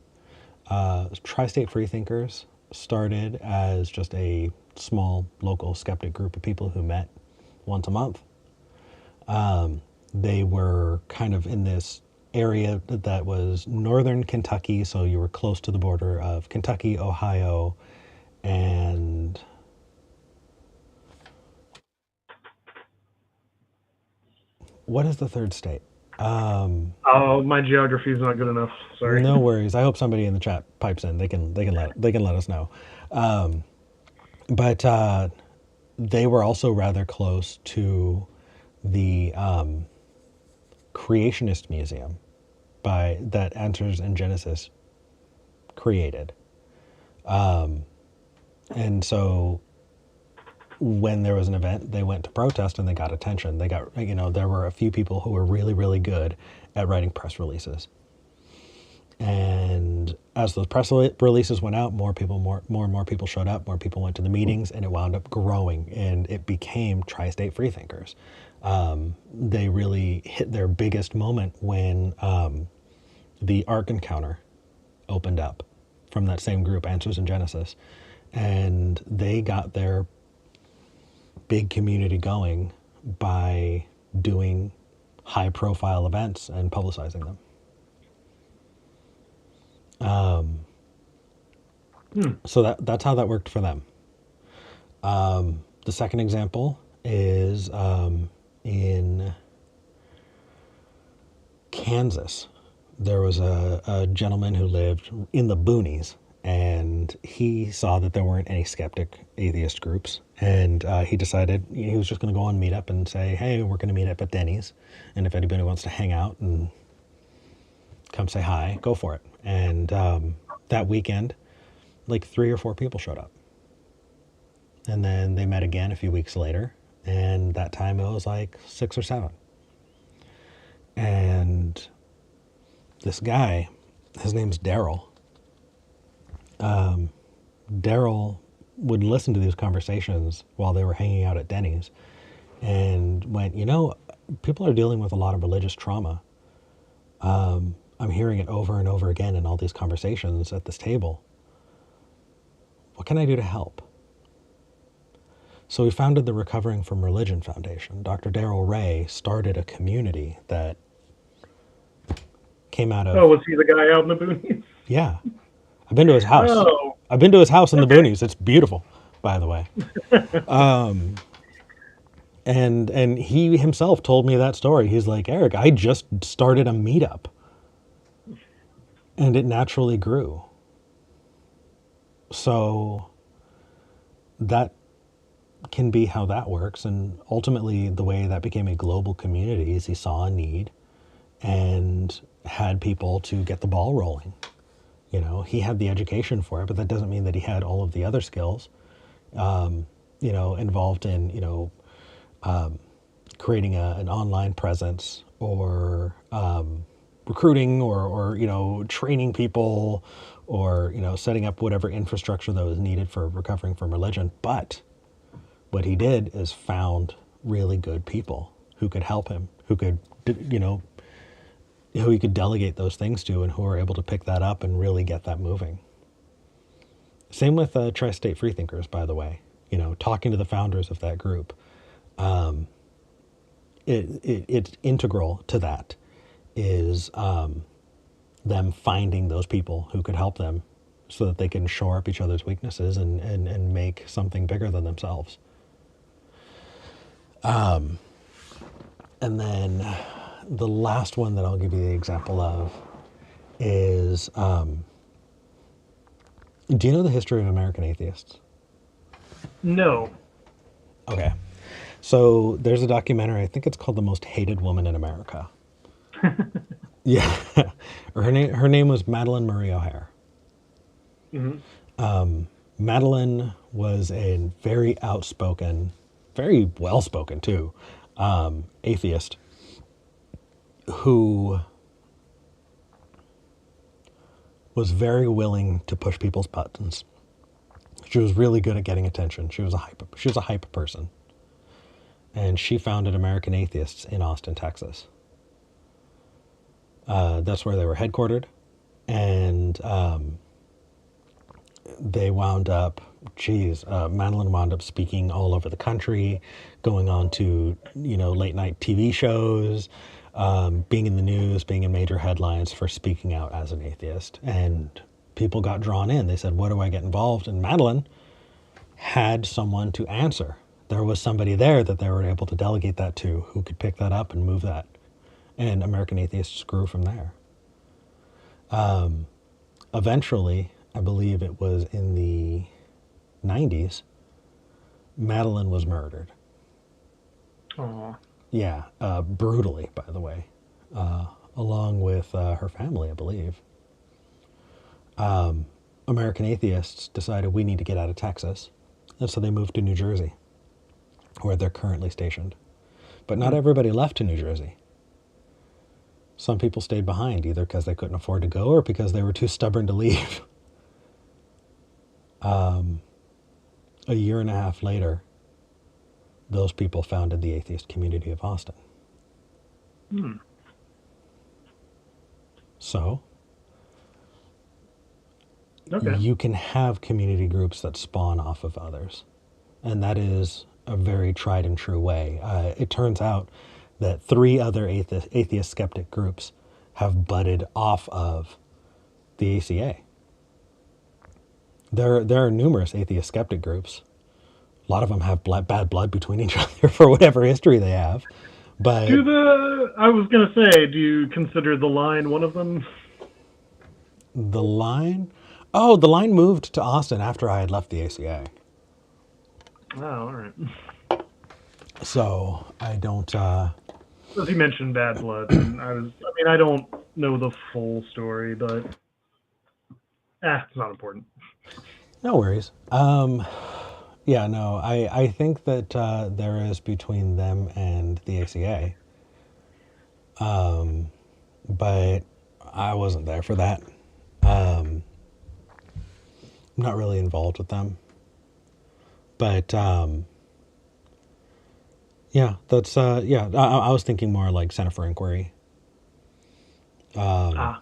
A: Tri-State Freethinkers started as just a small local skeptic group of people who met once a month. They were kind of in this area that was northern Kentucky, so you were close to the border of Kentucky, Ohio, and what is the third state?
C: Oh, my geography is not good enough. Sorry.
A: No worries. I hope somebody in the chat pipes in. They can let us know. But they were also rather close to the Creationist Museum by that Answers in Genesis created. And so when there was an event, they went to protest and they got attention. They got, there were a few people who were really, really good at writing press releases. And as those press releases went out, more and more people showed up, more people went to the meetings, and it wound up growing, and it became Tri-State Freethinkers. They really hit their biggest moment when the Ark Encounter opened up from that same group, Answers in Genesis, and they got their big community going by doing high-profile events and publicizing them. So that's how that worked for them. The second example is in Kansas. There was a gentleman who lived in the boonies, and he saw that there weren't any skeptic atheist groups, and he decided he was just going to go on Meetup and say, hey, we're going to meet up at Denny's, and if anybody wants to hang out and come say hi, go for it. And that weekend, like 3 or 4 people showed up. And then they met again a few weeks later, and that time it was like 6 or 7. And this guy, his name's Daryl. Daryl would listen to these conversations while they were hanging out at Denny's and went, people are dealing with a lot of religious trauma. I'm hearing it over and over again in all these conversations at this table. What can I do to help? So we founded the Recovering from Religion Foundation. Dr. Daryl Ray started a community that came out of...
C: Oh, was he the guy out in the boonies?
A: Yeah. I've been to his house.
C: Oh.
A: I've been to his house in the boonies. It's beautiful, by the way. And he himself told me that story. He's like, Eric, I just started a meetup. And it naturally grew. So that can be how that works. And ultimately, the way that became a global community is he saw a need and had people to get the ball rolling. He had the education for it, but that doesn't mean that he had all of the other skills, involved in, creating an online presence or recruiting or training people or, setting up whatever infrastructure that was needed for recovering from religion. But what he did is found really good people who could help him, who could, who he could delegate those things to and who are able to pick that up and really get that moving. Same with Tri-State Freethinkers, by the way. Talking to the founders of that group. It's integral to that is them finding those people who could help them so that they can shore up each other's weaknesses and make something bigger than themselves. And then the last one that I'll give you the example of is, do you know the history of American atheists?
C: No.
A: Okay. So there's a documentary, I think it's called The Most Hated Woman in America. Yeah. Her name was Madeleine Marie O'Hare.
C: Mm-hmm.
A: Madeleine was a very outspoken, very well-spoken too, atheist who was very willing to push people's buttons. She was really good at getting attention. She was a hype person. And she founded American Atheists in Austin, Texas. That's where they were headquartered. And they wound up, Madeline wound up speaking all over the country, going on to, late night TV shows, being in the news, being in major headlines for speaking out as an atheist. And people got drawn in. They said, what do I get involved? And Madeline had someone to answer. There was somebody there that they were able to delegate that to, who could pick that up and move that. And American Atheists grew from there. Eventually, I believe it was in the 90s, Madeline was murdered.
C: Aww.
A: Yeah, brutally, by the way, along with her family, I believe. American Atheists decided we need to get out of Texas, and so they moved to New Jersey, where they're currently stationed. But not everybody left to New Jersey. Some people stayed behind, either because they couldn't afford to go or because they were too stubborn to leave. A year and a half later, those people founded the atheist community of Austin. So, you can have community groups that spawn off of others. And that is a very tried and true way. It turns out that 3 other atheist skeptic groups have budded off of the ACA. There are numerous atheist skeptic groups. A lot of them have bad blood between each other for whatever history they have. But
C: I was going to say, do you consider The Line one of them?
A: The Line? Oh, The Line moved to Austin after I had left the ACA.
C: Oh, all right.
A: So I don't...
C: As you mentioned bad blood, and I don't know the full story, but it's not important.
A: No worries. Yeah, no, I think that there is between them and the ACA. But I wasn't there for that. I'm not really involved with them. But yeah, that's I was thinking more like Center for Inquiry. And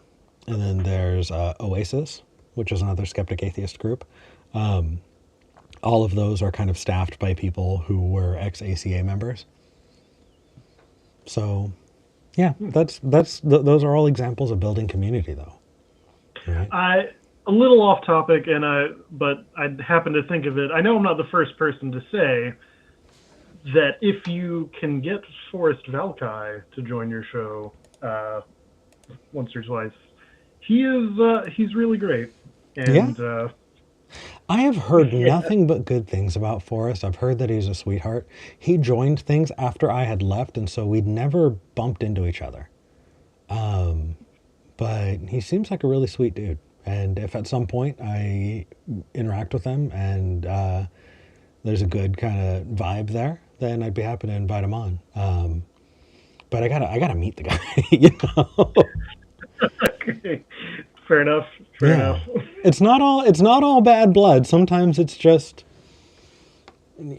A: then there's Oasis, which is another skeptic atheist group. All of those are kind of staffed by people who were ex-ACA members. So, yeah, those are all examples of building community, though. Right?
C: A little off topic, but I happen to think of it. I know I'm not the first person to say that if you can get Forrest Valkai to join your show once or twice, he's really great. And
A: I have heard nothing but good things about Forrest. I've heard that he's a sweetheart. He joined things after I had left, and so we'd never bumped into each other. But he seems like a really sweet dude. And if at some point I interact with him and there's a good kind of vibe there, then I'd be happy to invite him on. But I gotta meet the guy, you know.
C: Okay. Fair enough. Fair enough.
A: It's not all bad blood. Sometimes it's just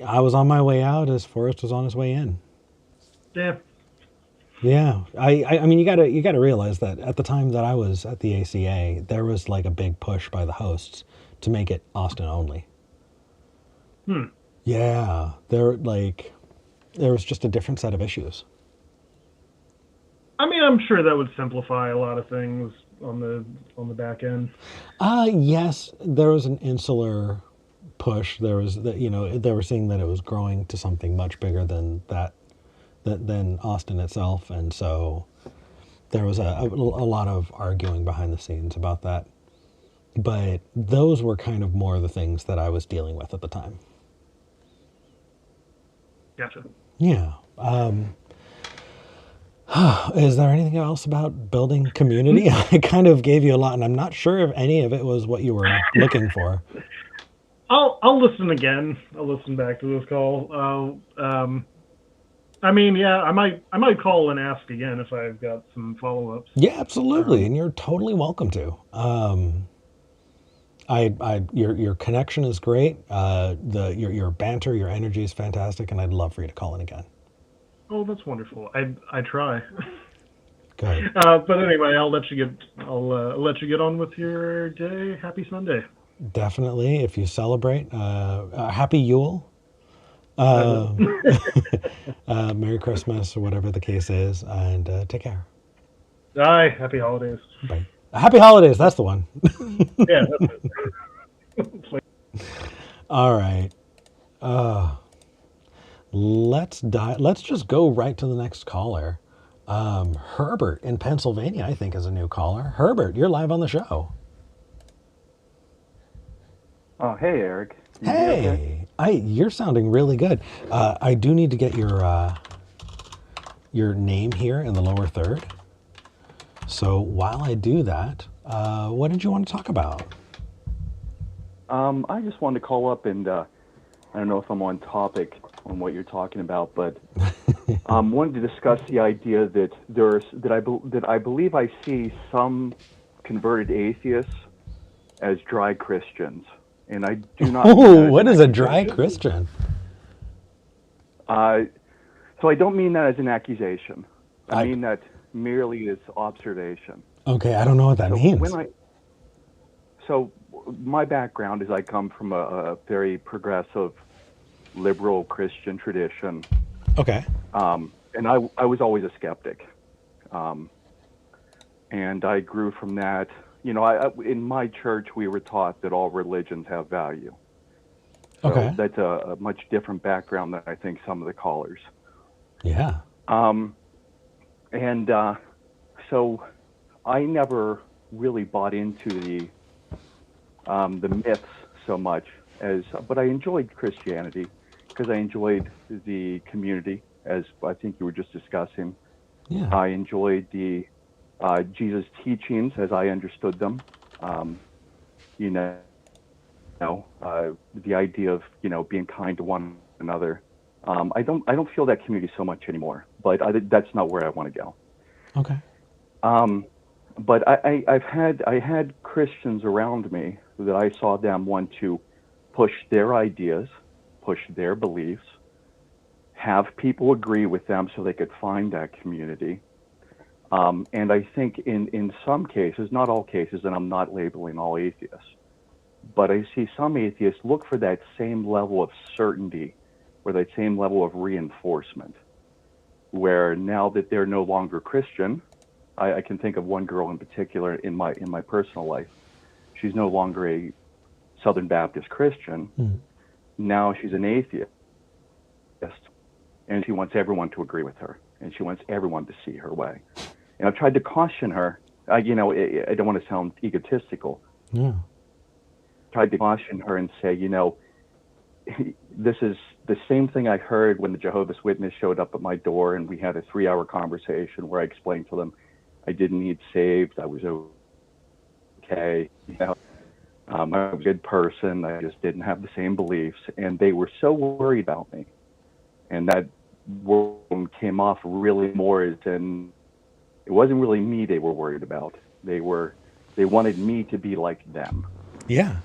A: I was on my way out as Forrest was on his way in.
C: Yeah.
A: Yeah. I mean you gotta realize that at the time that I was at the ACA, there was like a big push by the hosts to make it Austin only. Yeah. There was just a different set of issues.
C: I mean, I'm sure that would simplify a lot of things on the back end.
A: Yes, there was an insular push. There was they were seeing that it was growing to something much bigger than than Austin itself, and so there was a lot of arguing behind the scenes about that. But those were kind of more the things that I was dealing with at the time.
C: Gotcha.
A: Yeah. Is there anything else about building community? I kind of gave you a lot, and I'm not sure if any of it was what you were looking for.
C: I'll listen again. I'll listen back to this call. I mean, yeah, I might call and ask again if I've got some follow-ups.
A: Yeah, absolutely, and you're totally welcome to. Your connection is great. Your banter, your energy is fantastic, and I'd love for you to call in again.
C: Oh, that's wonderful. I try.
A: Good.
C: But anyway, I'll let you get on with your day. Happy Sunday.
A: Definitely, if you celebrate, happy Yule,
C: I will.
A: uh, Merry Christmas, or whatever the case is, and take care.
C: Aye, happy holidays.
A: Bye. Happy holidays. That's the one.
C: Yeah, that's it.
A: All right. Let's just go right to the next caller. Herbert in Pennsylvania, I think, is a new caller. Herbert, you're live on the show.
D: Oh, hey, Eric.
A: Hey, you're sounding really good. I do need to get your name here in the lower third. So while I do that, what did you want to talk about?
D: I just wanted to call up and I don't know if I'm on topic on what you're talking about, but wanted to discuss the idea that I believe I see some converted atheists as dry Christians, and I do not.
A: Oh, what is a dry Christian?
D: So I don't mean that as an accusation. I mean that merely as observation.
A: Okay, I don't know what that means.
D: So my background is I come from a very progressive, liberal Christian tradition.
A: Okay.
D: And I was always a skeptic. And I grew from that. You know, in my church, we were taught that all religions have value. So
A: okay.
D: That's a much different background than I think some of the callers.
A: Yeah.
D: So I never really bought into the myths so much but I enjoyed Christianity because I enjoyed the community, as I think you were just discussing.
A: Yeah.
D: I enjoyed the Jesus teachings as I understood them. The idea of being kind to one another. I don't feel that community so much anymore, but that's not where I want to go.
A: Okay.
D: But I had Christians around me that I saw them want to push their ideas, push their beliefs, have people agree with them so they could find that community. And I think in some cases, not all cases, and I'm not labeling all atheists, but I see some atheists look for that same level of certainty or that same level of reinforcement, where now that they're no longer Christian, I can think of one girl in particular in my personal life. She's no longer a Southern Baptist Christian.
A: Mm.
D: Now she's an atheist, and she wants everyone to agree with her, and she wants everyone to see her way. And I've tried to caution her. I don't want to sound egotistical.
A: Yeah.
D: Tried to caution her and say, this is the same thing I heard when the Jehovah's Witness showed up at my door, and we had a 3-hour conversation where I explained to them I didn't need saved. I was okay. I was a good person. I just didn't have the same beliefs. And they were so worried about me. And that word came off really more as in, it wasn't really me they were worried about. They wanted me to be like them.
A: Yeah.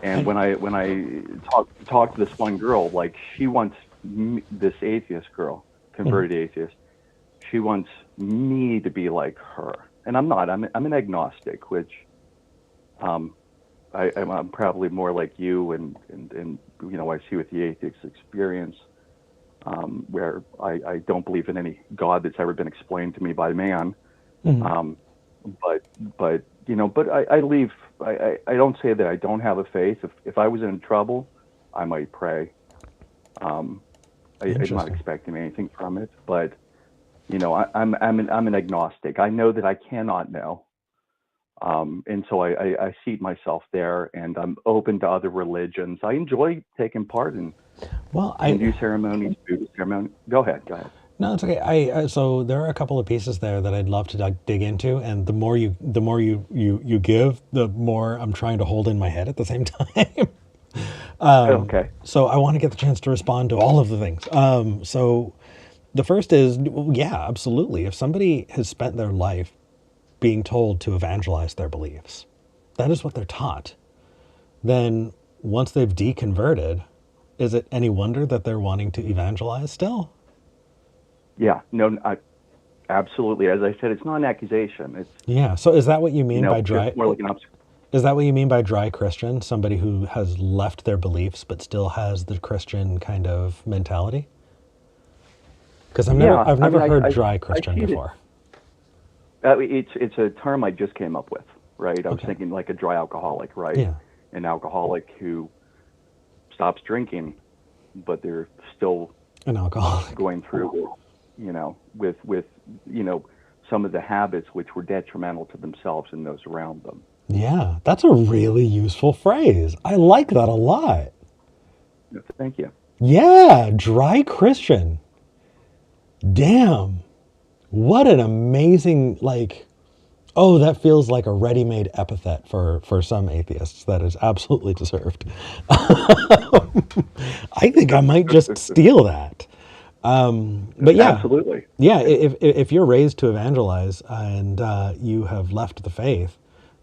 D: And when I talked to this one girl, like she wants this atheist girl, converted atheist, she wants me to be like her, and I'm not. I'm an agnostic, which I'm probably more like you, and I see with the atheist experience, where I don't believe in any God that's ever been explained to me by man. Mm-hmm. But I leave. I don't say that I don't have a faith. If I was in trouble, I might pray. I'm not expecting anything from it, but I'm an agnostic. I know that I cannot know, and so I seat myself there, and I'm open to other religions. I enjoy taking part in Hindu ceremonies, Buddhist ceremonies. Go ahead.
A: No, it's okay. So there are a couple of pieces there that I'd love to dig into, and the more you give, the more I'm trying to hold in my head at the same time.
D: Okay.
A: So I want to get the chance to respond to all of the things. So The first is, yeah, absolutely. If somebody has spent their life being told to evangelize their beliefs, that is what they're taught. Then once they've deconverted, is it any wonder that they're wanting to evangelize still?
D: Yeah, no, absolutely. As I said, it's not an accusation. It's,
A: Yeah. So is that what you mean by
D: just
A: dry?
D: more like an observation.
A: Is that what you mean by dry Christian? Somebody who has left their beliefs but still has the Christian kind of mentality? Because
D: Yeah,
A: I've
D: I mean,
A: never heard dry
D: I
A: Christian
D: see it.
A: before.
D: It's a term I just came up with, right? I was
A: Okay.
D: thinking like a dry alcoholic, right?
A: Yeah.
D: An alcoholic who stops drinking, but they're still
A: An alcoholic.
D: going through with, with some of the habits which were detrimental to themselves and those around them.
A: Yeah, that's a really useful phrase. I like that a lot.
D: Thank you.
A: Yeah, dry Christian. Damn. What an amazing, like, oh, that feels like a ready-made epithet for some atheists that is absolutely deserved. I think I might just steal that. But yeah,
D: Absolutely.
A: yeah. If you're raised to evangelize and you have left the faith,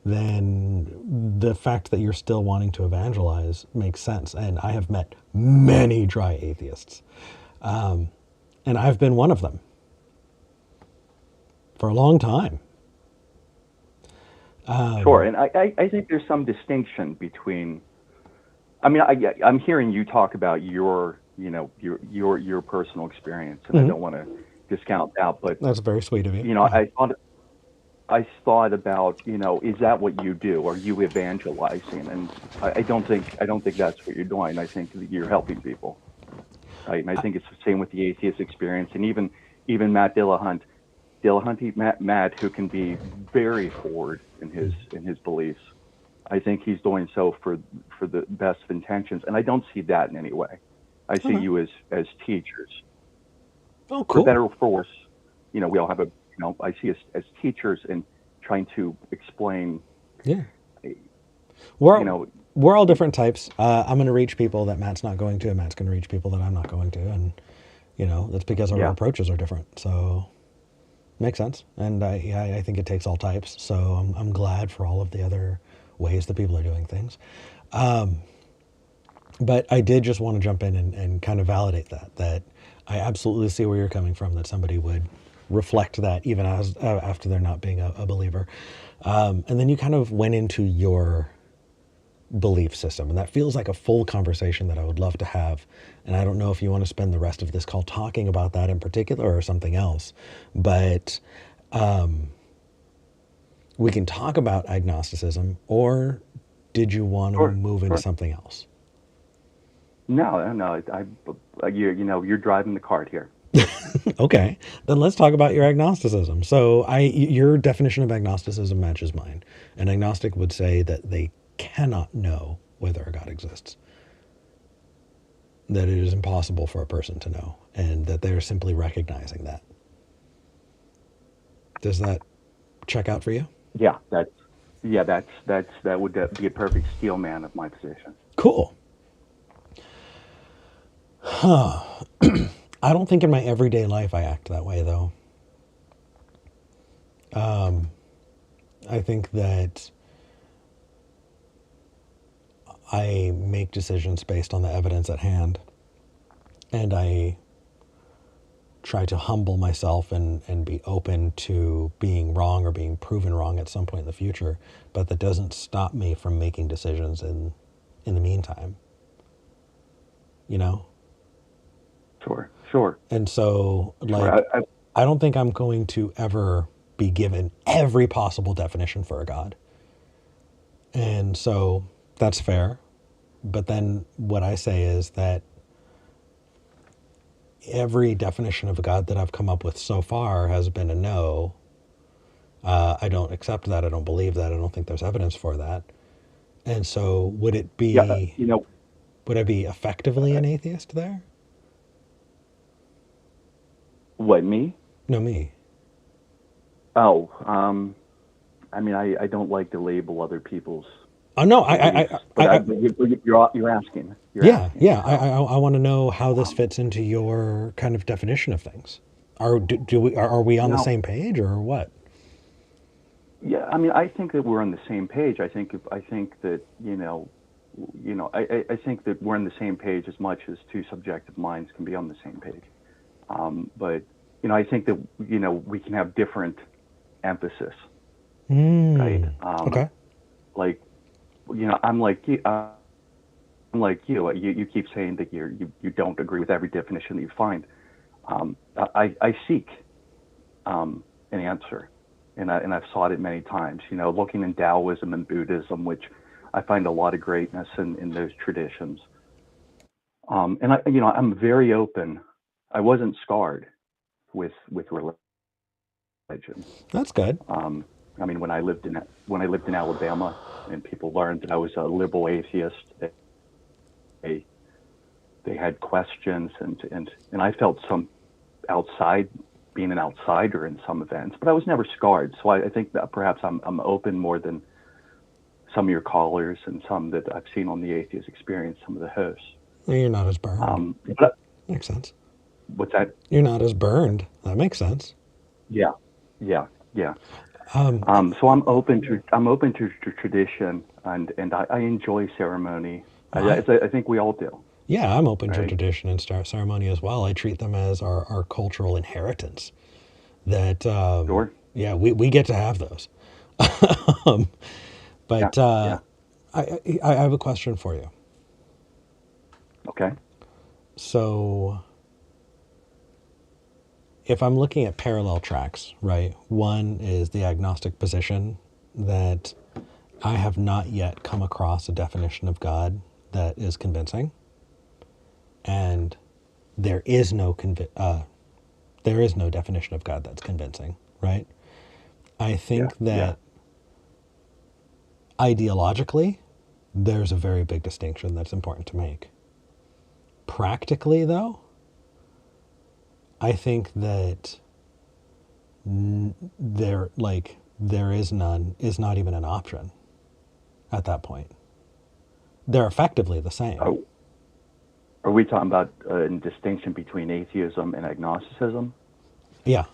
A: then the fact that you're still wanting to evangelize makes sense. And I have met many dry atheists, and I've been one of them for a long time.
D: Sure, and I think there's some distinction between. I mean, I'm hearing you talk about your your personal experience, and I don't want to discount that, but
A: That's very sweet of you. Yeah.
D: I thought about, is that what you do? Are you evangelizing? And I don't think that's what you're doing. I think that you're helping people. Right? And I think it's the same with the atheist experience, and even Matt Dillahunt, Matt, who can be very forward in his beliefs. I think he's doing so for the best of intentions, and I don't see that in any way. I see you as teachers,
A: Oh,
D: for
A: cool.
D: better or for worse. We all have I see us as teachers and trying to explain.
A: Yeah.
D: You
A: We're we're all different types. I'm going to reach people that Matt's not going to, and Matt's going to reach people that I'm not going to, and that's because our
D: Yeah.
A: approaches are different. So makes sense. And I think it takes all types. So I'm glad for all of the other ways that people are doing things. But I did just want to jump in and kind of validate that I absolutely see where you're coming from, that somebody would reflect that even as after they're not being a believer. And then you kind of went into your belief system, and that feels like a full conversation that I would love to have. And I don't know if you want to spend the rest of this call talking about that in particular or something else, but we can talk about agnosticism, or did you want to move into something else?
D: No. You're driving the cart here.
A: Okay, then let's talk about your agnosticism. So your definition of agnosticism matches mine. An agnostic would say that they cannot know whether a God exists, that it is impossible for a person to know, and that they're simply recognizing that. Does that check out for you?
D: Yeah, that would be a perfect steel man of my position.
A: Cool. I don't think in my everyday life I act that way, though. I think that I make decisions based on the evidence at hand, and I try to humble myself and be open to being wrong or being proven wrong at some point in the future. But that doesn't stop me from making decisions in the meantime.
D: Sure.
A: And so, like, I don't think I'm going to ever be given every possible definition for a God. And so that's fair. But then what I say is that every definition of a God that I've come up with so far has been a no. I don't accept that. I don't believe that. I don't think there's evidence for that. And so would it be, would I be effectively an atheist there?
D: What, me?
A: No, me.
D: Oh, I mean, I don't like to label other people's
A: Oh no,
D: beliefs. But you're asking. You're
A: yeah,
D: asking.
A: yeah. I want to know how this fits into your kind of definition of things. Are we on the
D: Now,
A: same page or what?
D: yeah, I mean, I think that we're on the same page. I think that I think that we're on the same page as much as two subjective minds can be on the same page. But I think that we can have different emphasis, right?
A: Okay.
D: Like I'm like you. I'm like you. You keep saying that you don't agree with every definition that you find. I seek an answer, and I've sought it many times. Looking in Taoism and Buddhism, which I find a lot of greatness in those traditions. And I'm very open. I wasn't scarred with religion.
A: That's good.
D: I mean, when I lived in Alabama, and people learned that I was a liberal atheist, they had questions, and I felt some being an outsider in some events, but I was never scarred. So I think that perhaps I'm open more than some of your callers and some that I've seen on the Atheist Experience, some of the hosts.
A: You're not as burned.
D: But
A: Makes sense.
D: what's that?
A: You're not as burned. That makes sense.
D: Yeah, yeah, yeah. So I'm open to tradition, and I enjoy ceremony. I think we all do.
A: Yeah, I'm open to
D: Right.
A: tradition and ceremony as well. I treat them as our cultural inheritance. That
D: Sure.
A: yeah, we get to have those. um,
D: Yeah.
A: but
D: Yeah.
A: I have a question for you.
D: Okay.
A: So if I'm looking at parallel tracks, right? One is the agnostic position that I have not yet come across a definition of God that is convincing, and there is no definition of God that's convincing, right? I think
D: Yeah.
A: that ideologically, there's a very big distinction that's important to make. Practically, though, I think that there is none is not even an option at that point. They're effectively the same.
D: Oh, are we talking about a distinction between atheism and agnosticism?
A: Yeah.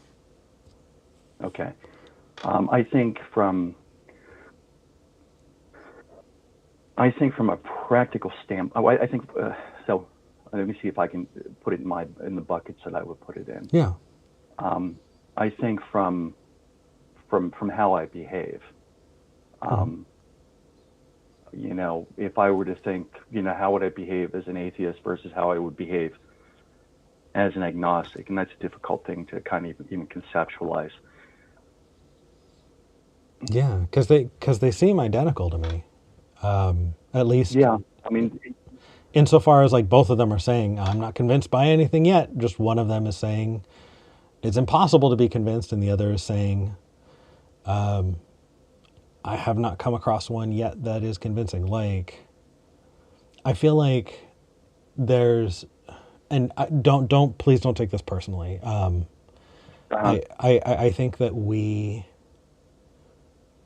D: Okay. I think from a practical standpoint, I think so. Let me see if I can put it in the buckets that I would put it in.
A: Yeah.
D: I think from how I behave. If I were to think, how would I behave as an atheist versus how I would behave as an agnostic, and that's a difficult thing to kind of even conceptualize.
A: Yeah, because they seem identical to me, at least.
D: Yeah, I mean,
A: Insofar as like both of them are saying, I'm not convinced by anything yet. Just one of them is saying it's impossible to be convinced, and the other is saying, I have not come across one yet that is convincing. Like, I feel like there's, and please don't take this personally. I think that we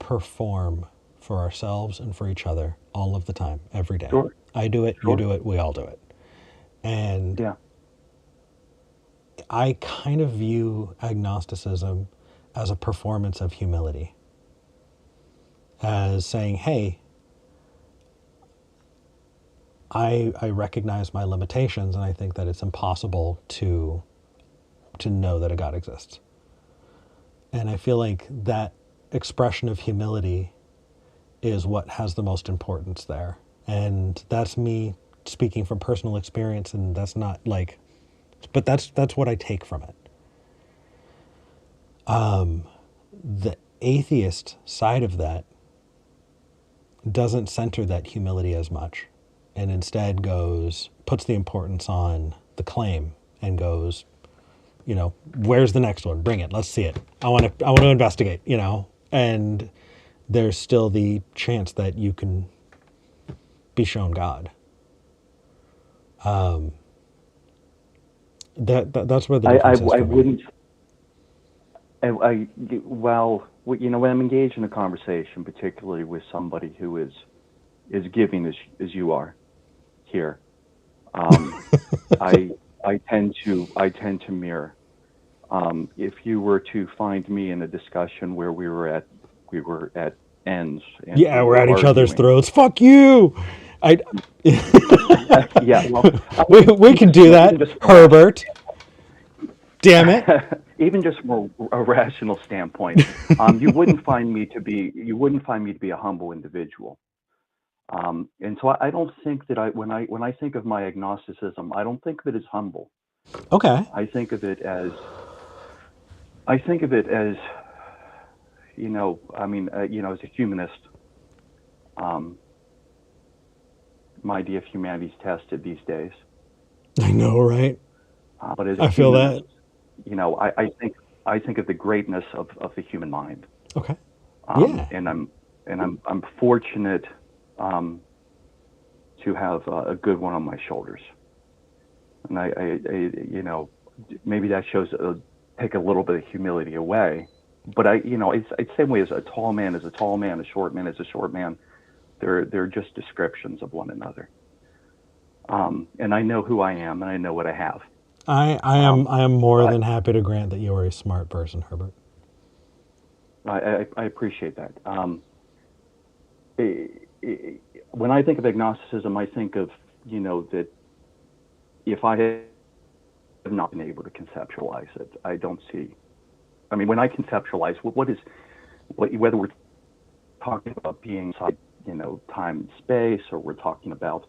A: perform for ourselves and for each other all of the time, every day.
D: Sure.
A: I do it,
D: Sure.
A: you do it, we all do it. And
D: Yeah.
A: I kind of view agnosticism as a performance of humility, as saying, hey, I recognize my limitations, and I think that it's impossible to know that a God exists. And I feel like that expression of humility is what has the most importance there. And that's me speaking from personal experience, and that's not like, but that's what I take from it. The atheist side of that doesn't center that humility as much, and instead puts the importance on the claim and goes, where's the next one? Bring it. Let's see it. I want to investigate, and there's still the chance that you can be shown God. That's where the difference is for
D: I
A: me.
D: wouldn't. Well, when I'm engaged in a conversation, particularly with somebody who is as giving as you are here. I tend to mirror. If you were to find me in a discussion where we were at ends and
A: Yeah,
D: we
A: we're
D: were
A: at each other's
D: arguing.
A: throats. Fuck you. I
D: Yeah, well,
A: we can do that, Herbert. Damn it.
D: even just from a rational standpoint, you wouldn't find me to be a humble individual. And so I don't think that when I think of my agnosticism, I don't think of it as humble.
A: Okay.
D: I think of it as I think of it as as a humanist, um, my idea of humanity is tested these days.
A: I know, right?
D: But as a
A: I feel
D: humanist,
A: that.
D: I think of the greatness of the human mind.
A: Okay. Yeah.
D: And I'm fortunate to have a good one on my shoulders. And I maybe that shows take a little bit of humility away. But it's the same way as a tall man is a tall man, a short man is a short man. They're just descriptions of one another. And I know who I am, and I know what I have.
A: I am more than happy to grant that you are a smart person, Herbert.
D: I appreciate that. When I think of agnosticism, I think of that if I have not been able to conceptualize it, I don't see. I mean, when I conceptualize, whether we're talking about being inside, time and space, or we're talking about,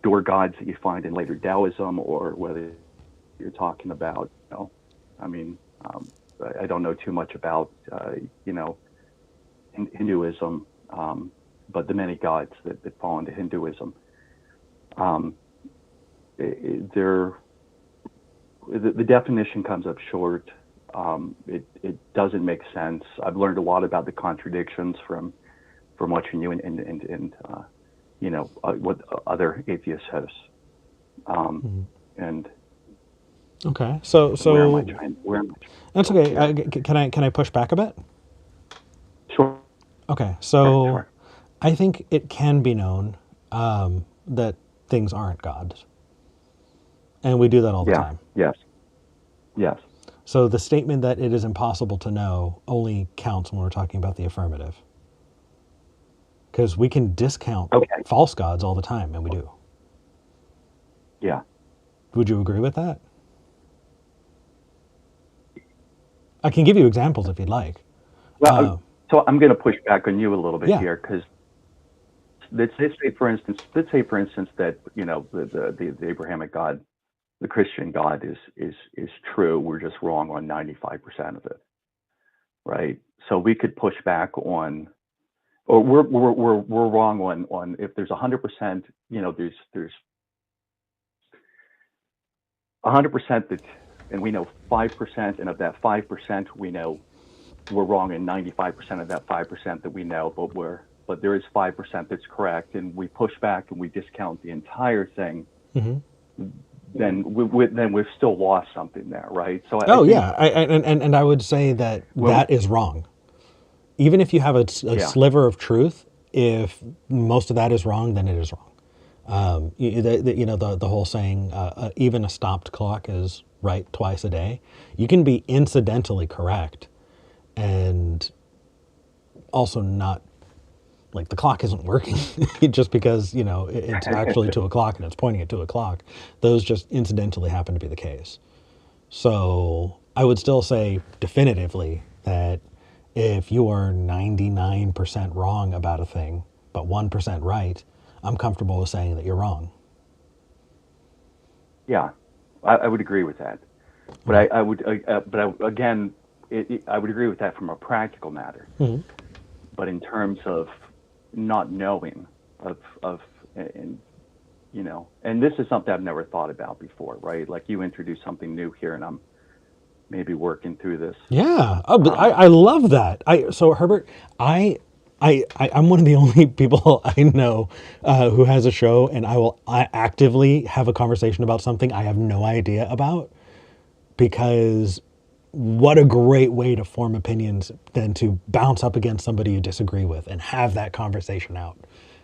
D: door gods that you find in later Taoism, or whether you're talking about, I don't know too much about, Hinduism, but the many gods that fall into Hinduism. The definition comes up short. It doesn't make sense. I've learned a lot about the contradictions from watching you and what other atheists have. And
A: okay, so
D: where am I trying?
A: That's okay. Can I push back a bit?
D: Sure.
A: Okay, so
D: Sure.
A: I think it can be known that things aren't gods, and we do that all the time.
D: Yes. Yes.
A: So the statement that it is impossible to know only counts when we're talking about the affirmative, because we can discount false gods all the time, and we do.
D: Yeah.
A: Would you agree with that? I can give you examples if you'd like.
D: Well, so I'm going to push back on you a little bit here, because let's say for instance that the Abrahamic God, the Christian God is true. We're just wrong on 95% of it, right? So we could push back on, or we're wrong on if there's 100%. There's 100% that, and we know 5%, and of that 5% we know we're wrong in 95% of that 5% that we know, but there is 5% that's correct, and we push back and we discount the entire thing. Mm-hmm. Then we've still lost something there, right? So
A: I would say that that is wrong. Even if you have a sliver of truth, if most of that is wrong, then it is wrong. The whole saying, even a stopped clock is right twice a day. You can be incidentally correct, and also not, like, the clock isn't working just because it's actually 2:00 and it's pointing at 2:00. Those just incidentally happen to be the case. So I would still say definitively that if you are 99% wrong about a thing but 1% right, I'm comfortable with saying that you're wrong.
D: Yeah, I would agree with that, but I would agree with that from a practical matter. Mm-hmm. But in terms of not knowing and this is something I've never thought about before, right? Like, you introduced something new here, and I'm maybe working through this.
A: Yeah, but I love that. So Herbert, I'm one of the only people I know who has a show, and I actively have a conversation about something I have no idea about, because what a great way to form opinions than to bounce up against somebody you disagree with and have that conversation out.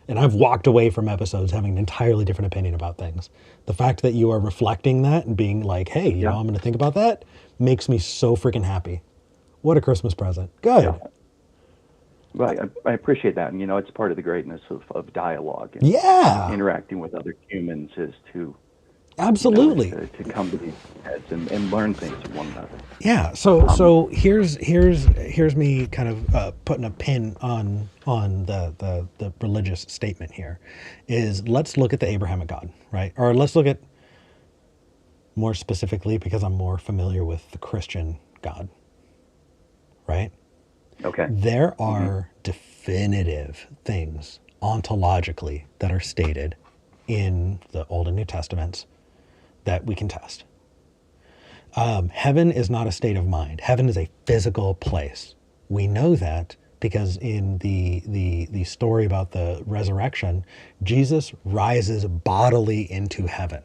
A: And I've walked away from episodes having an entirely different opinion about things. The fact that you are reflecting that and being like, hey,
D: Yeah.
A: I'm going to think about that makes me so freaking happy. What a Christmas present. Good.
D: Yeah. Right. I appreciate that. And, it's part of the greatness of dialogue and
A: Yeah,
D: interacting with other humans is to,
A: absolutely.
D: to come to these heads and learn things from one another.
A: Yeah. So here's me kind of putting a pin on the religious statement here. Is let's look at the Abrahamic God, right? Or let's look at more specifically, because I'm more familiar with the Christian God, right?
D: Okay.
A: There are definitive things ontologically that are stated in the Old and New Testaments that we can test. Heaven is not a state of mind. Heaven is a physical place. We know that because in the story about the resurrection, Jesus rises bodily into heaven.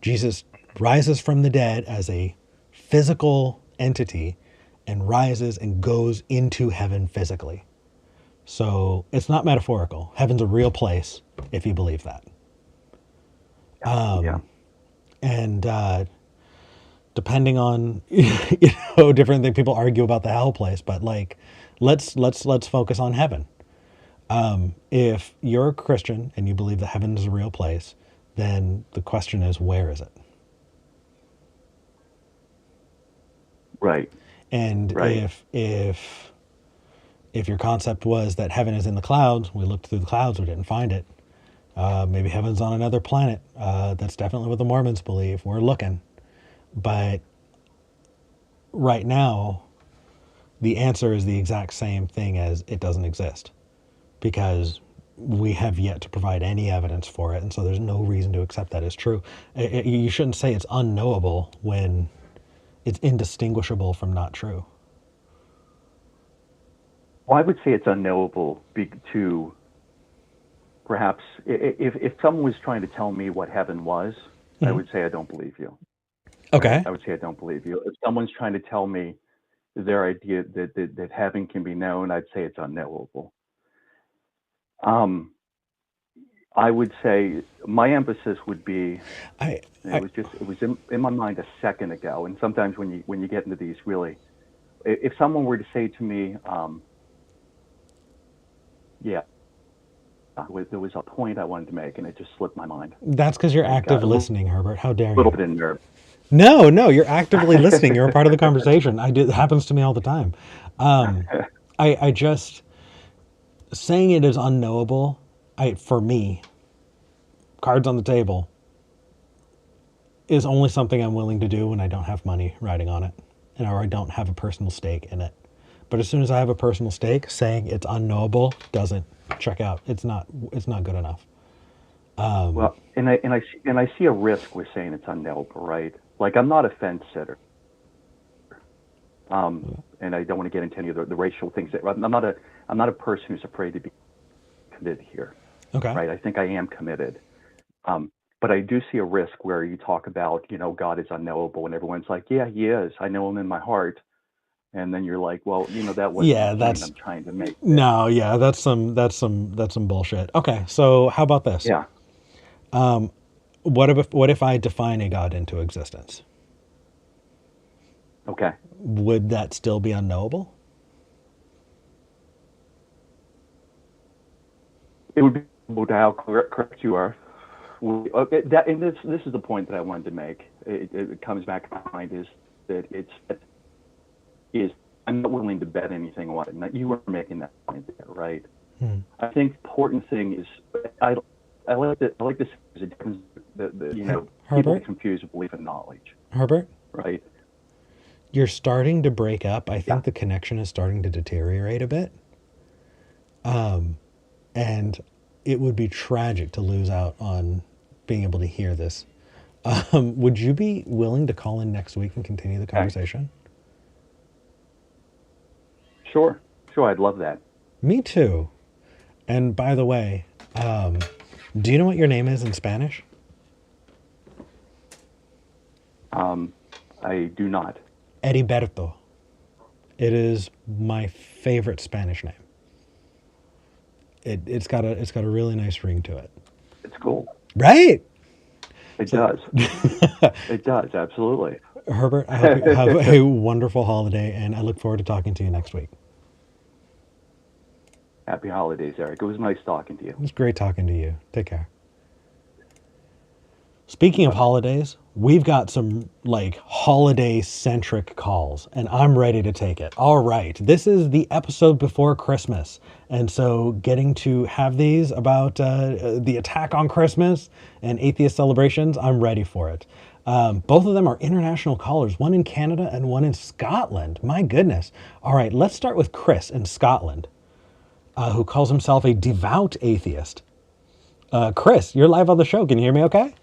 A: Jesus rises from the dead as a physical entity and rises and goes into heaven physically. So it's not metaphorical. Heaven's a real place if you believe that.
D: Yeah.
A: And depending on different things, people argue about the hell place, but like let's focus on heaven. If you're a Christian and you believe that heaven is a real place, then the question is, where is it?
D: Right.
A: And
D: Right.
A: if your concept was that heaven is in the clouds, we looked through the clouds, we didn't find it. Maybe heaven's on another planet. That's definitely what the Mormons believe. We're looking. But right now, the answer is the exact same thing as it doesn't exist, because we have yet to provide any evidence for it. And so there's no reason to accept that as true. You shouldn't say it's unknowable when it's indistinguishable from not true.
D: Well, I would say it's unknowable to perhaps if someone was trying to tell me what heaven was, I would say I don't believe you.
A: Okay.
D: Right? I would say I don't believe you. If someone's trying to tell me their idea that heaven can be known, I'd say it's unknowable. I would say my emphasis would be, it was in my mind a second ago. And sometimes when you get into these really, if someone were to say to me, yeah, there was a point I wanted to make and it just slipped my mind.
A: That's because you're
D: I got
A: active
D: a little-
A: listening, Herbert. How dare
D: little
A: you?
D: bit of nerve.
A: No, you're actively listening. You're a part of the conversation. It happens to me all the time. I just saying it is unknowable. For me, cards on the table is only something I'm willing to do when I don't have money riding on it, or I don't have a personal stake in it. But as soon as I have a personal stake, saying it's unknowable doesn't check out. It's not good enough.
D: Well, and I see a risk with saying it's unknowable, right? Like I'm not a fence sitter, and I don't want to get into any of the racial things. I'm not a person who's afraid to be committed here.
A: Okay.
D: Right? I think I am committed, but I do see a risk where you talk about God is unknowable, and everyone's like, yeah, he is. I know him in my heart, and then you're like, well, that wasn't the point I'm trying to make.
A: No, yeah, that's some bullshit. Okay, so how about this?
D: Yeah.
A: What if I define a God into existence?
D: Okay.
A: Would that still be unknowable?
D: It would be about how correct you are. Okay, and this is the point that I wanted to make. It comes back to my mind is that I'm not willing to bet anything on it. Now, you were making that point there, right? I think the important thing is I like this as a difference that people get confused with belief and knowledge.
A: Herbert?
D: Right.
A: You're starting to break up. I think the connection is starting to deteriorate a bit. And it would be tragic to lose out on being able to hear this. Would you be willing to call in next week and continue the conversation?
D: Sure, I'd love that.
A: Me too. And by the way, do you know what your name is in Spanish?
D: I do not.
A: Heriberto. It is my favorite Spanish name. it's got a really nice ring to it.
D: It's cool.
A: Right?
D: It does. It does, absolutely.
A: Herbert, I hope you have a wonderful holiday, and I look forward to talking to you next week.
D: Happy holidays, Eric. It was nice talking to you.
A: It was great talking to you. Take care. Speaking of holidays, we've got some like holiday-centric calls, and I'm ready to take it. All right, this is the episode before Christmas, and so getting to have these about the attack on Christmas and atheist celebrations, I'm ready for it. Both of them are international callers, one in Canada and one in Scotland. My goodness. All right, let's start with Chris in Scotland, who calls himself a devout atheist. Chris, you're live on the show. Can you hear me okay?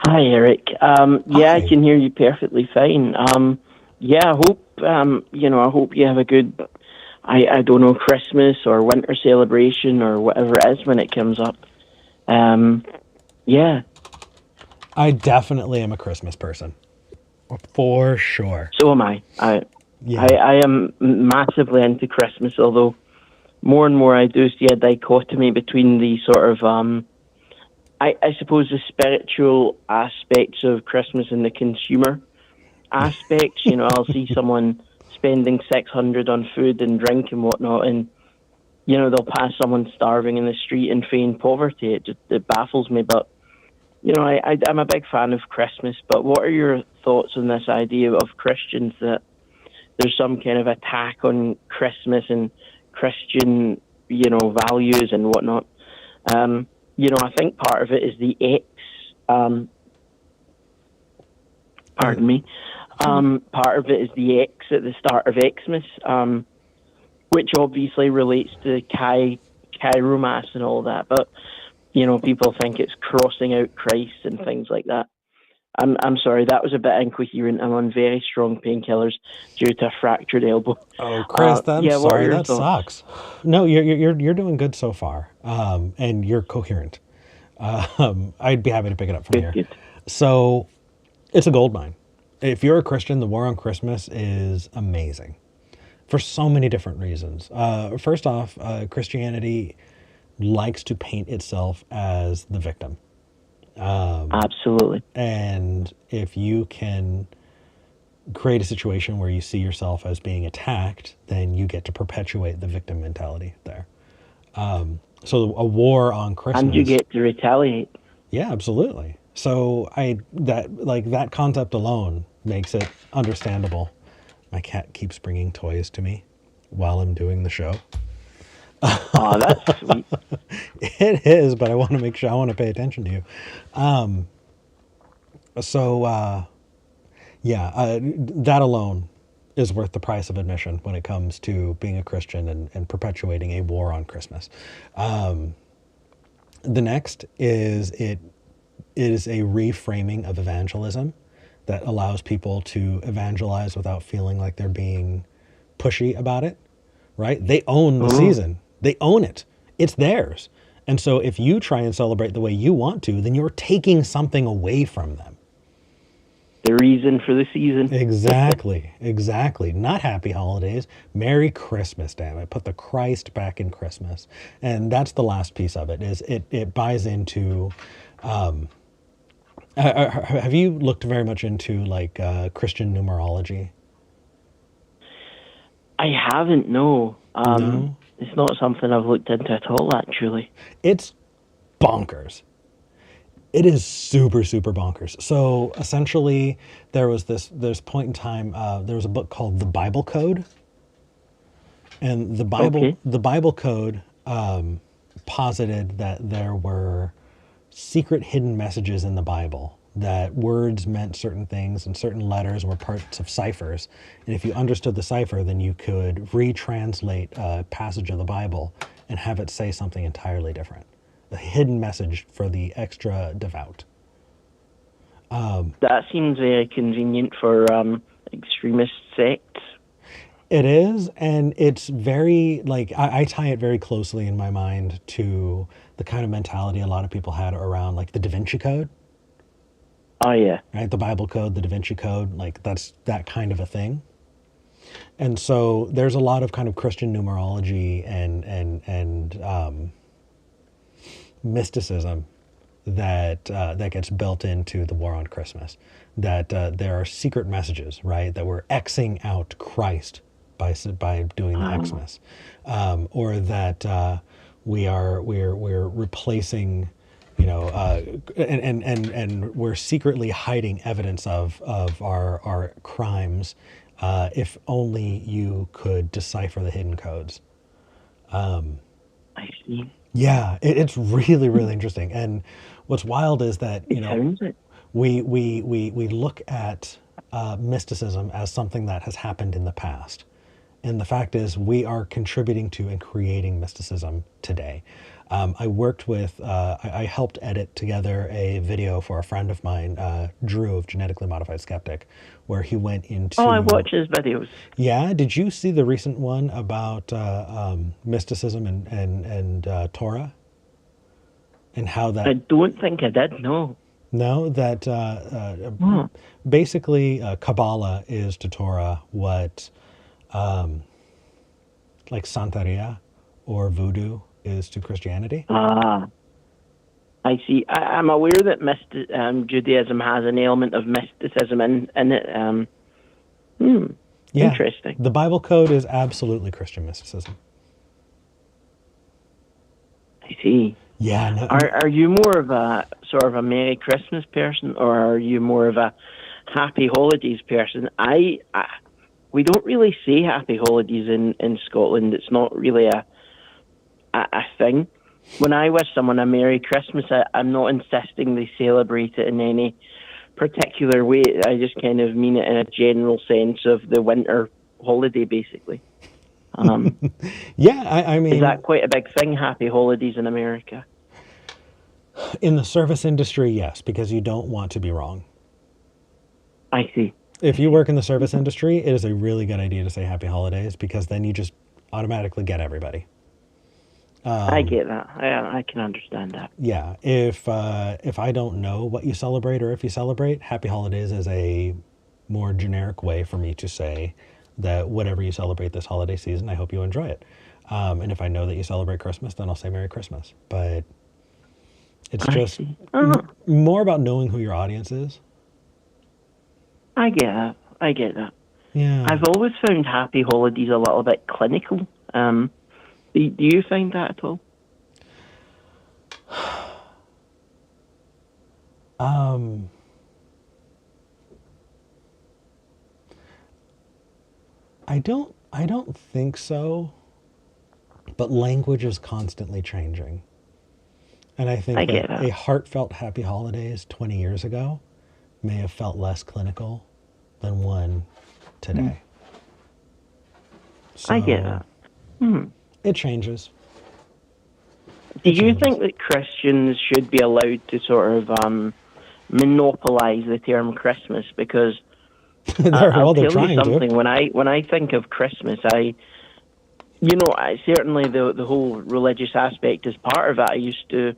E: Hi, Eric. Yeah,
A: Hi.
E: I can hear you perfectly fine. Yeah, I hope, I hope you have a good, I don't know, Christmas or winter celebration or whatever it is when it comes up. Yeah.
A: I definitely am a Christmas person. For sure.
E: So am I.
A: Yeah.
E: I am massively into Christmas, although more and more I do see a dichotomy between the sort of, I suppose the spiritual aspects of Christmas and the consumer aspects. I'll see someone spending $600 on food and drink and whatnot, and they'll pass someone starving in the street and feign poverty. It baffles me, but I'm a big fan of Christmas. But what are your thoughts on this idea of Christians that there's some kind of attack on Christmas and Christian, values and whatnot? I think part of it is the X. Pardon me. Part of it is the X at the start of Xmas, which obviously relates to Chiromas and all that. But people think it's crossing out Christ and things like that. I'm sorry, that was a bit incoherent. I'm on very strong painkillers due to a fractured elbow.
A: Oh, Chris, I'm sorry. That sucks. No, you're doing good so far, and you're coherent. I'd be happy to pick it up from here.
E: Good.
A: So, it's a gold mine. If you're a Christian, the war on Christmas is amazing for so many different reasons. First off, Christianity likes to paint itself as the victim.
E: Absolutely.
A: And if you can create a situation where you see yourself as being attacked, then you get to perpetuate the victim mentality there. So a war on Christmas.
E: And you get to retaliate.
A: Yeah, absolutely. So that concept alone makes it understandable. My cat keeps bringing toys to me while I'm doing the show.
E: Oh, that's sweet.
A: It is, but I want to make sure I want to pay attention to you. That alone is worth the price of admission when it comes to being a Christian and perpetuating a war on Christmas. The next is it is a reframing of evangelism that allows people to evangelize without feeling like they're being pushy about it, right? They own the season. They own it. It's theirs. And so if you try and celebrate the way you want to, then you're taking something away from them.
E: The reason for the season.
A: Exactly. Exactly. Not happy holidays. Merry Christmas, damn it. Put the Christ back in Christmas. And that's the last piece of it, is it buys into... have you looked very much into Christian numerology?
E: I haven't, no.
A: No?
E: It's not something I've looked into at all, actually.
A: It's bonkers. It is super, super bonkers. So essentially, there was this point in time, there was a book called The Bible Code. And the Bible Code posited that there were secret hidden messages in the Bible, that words meant certain things and certain letters were parts of ciphers. And if you understood the cipher, then you could retranslate a passage of the Bible and have it say something entirely different. A hidden message for the extra devout.
E: That seems very convenient for extremist sects.
A: It is, and it's very, I tie it very closely in my mind to the kind of mentality a lot of people had around, the Da Vinci Code.
E: Oh, yeah.
A: Right? The Bible Code, the Da Vinci Code, that's that kind of a thing. And so there's a lot of kind of Christian numerology and mysticism that gets built into the war on Christmas. That there are secret messages, right? That we're Xing out Christ by doing the Xmas, or that we're replacing, and we're secretly hiding evidence of our crimes. If only you could decipher the hidden codes.
E: I see.
A: Yeah, it's really, really interesting. And what's wild is that,
E: Sounds it.
A: we look at mysticism as something that has happened in the past. And the fact is, we are contributing to and creating mysticism today. I worked with, I helped edit together a video for a friend of mine, Drew of Genetically Modified Skeptic, where he went into.
E: Oh, I watch his videos.
A: Yeah, did you see the recent one about mysticism and Torah? And how that.
E: I don't think I did, no.
A: No, that basically Kabbalah is to Torah what like Santeria or Voodoo is to Christianity.
E: I see. I'm aware that Judaism has an element of mysticism in it.
A: Yeah,
E: interesting.
A: The Bible code is absolutely Christian mysticism.
E: I see.
A: Yeah. No,
E: Are you more of a sort of a Merry Christmas person, or are you more of a Happy Holidays person? We don't really say Happy Holidays in Scotland. It's not really a thing. When I wish someone a Merry Christmas, I'm not insisting they celebrate it in any particular way. I just kind of mean it in a general sense of the winter holiday, basically.
A: Yeah, I mean,
E: is that quite a big thing, Happy Holidays in America?
A: In the service industry, yes, because you don't want to be wrong.
E: I see.
A: If you work in the service industry, it is a really good idea to say Happy Holidays, because then you just automatically get everybody.
E: I get that. I can understand that.
A: Yeah. If I don't know what you celebrate or if you celebrate, Happy Holidays is a more generic way for me to say that whatever you celebrate this holiday season, I hope you enjoy it. And if I know that you celebrate Christmas, then I'll say Merry Christmas. But it's just more about knowing who your audience is.
E: I get that.
A: Yeah.
E: I've always found Happy Holidays a little bit clinical. Do you find that at all? I don't think so. But language is constantly changing. And I think that a heartfelt Happy Holidays 20 years ago may have felt less clinical than one today. So I get that.
A: It changes.
E: Do you think that Christians should be allowed to sort of monopolize the term Christmas? Because I'll tell you something. When I think of Christmas, I certainly the whole religious aspect is part of it.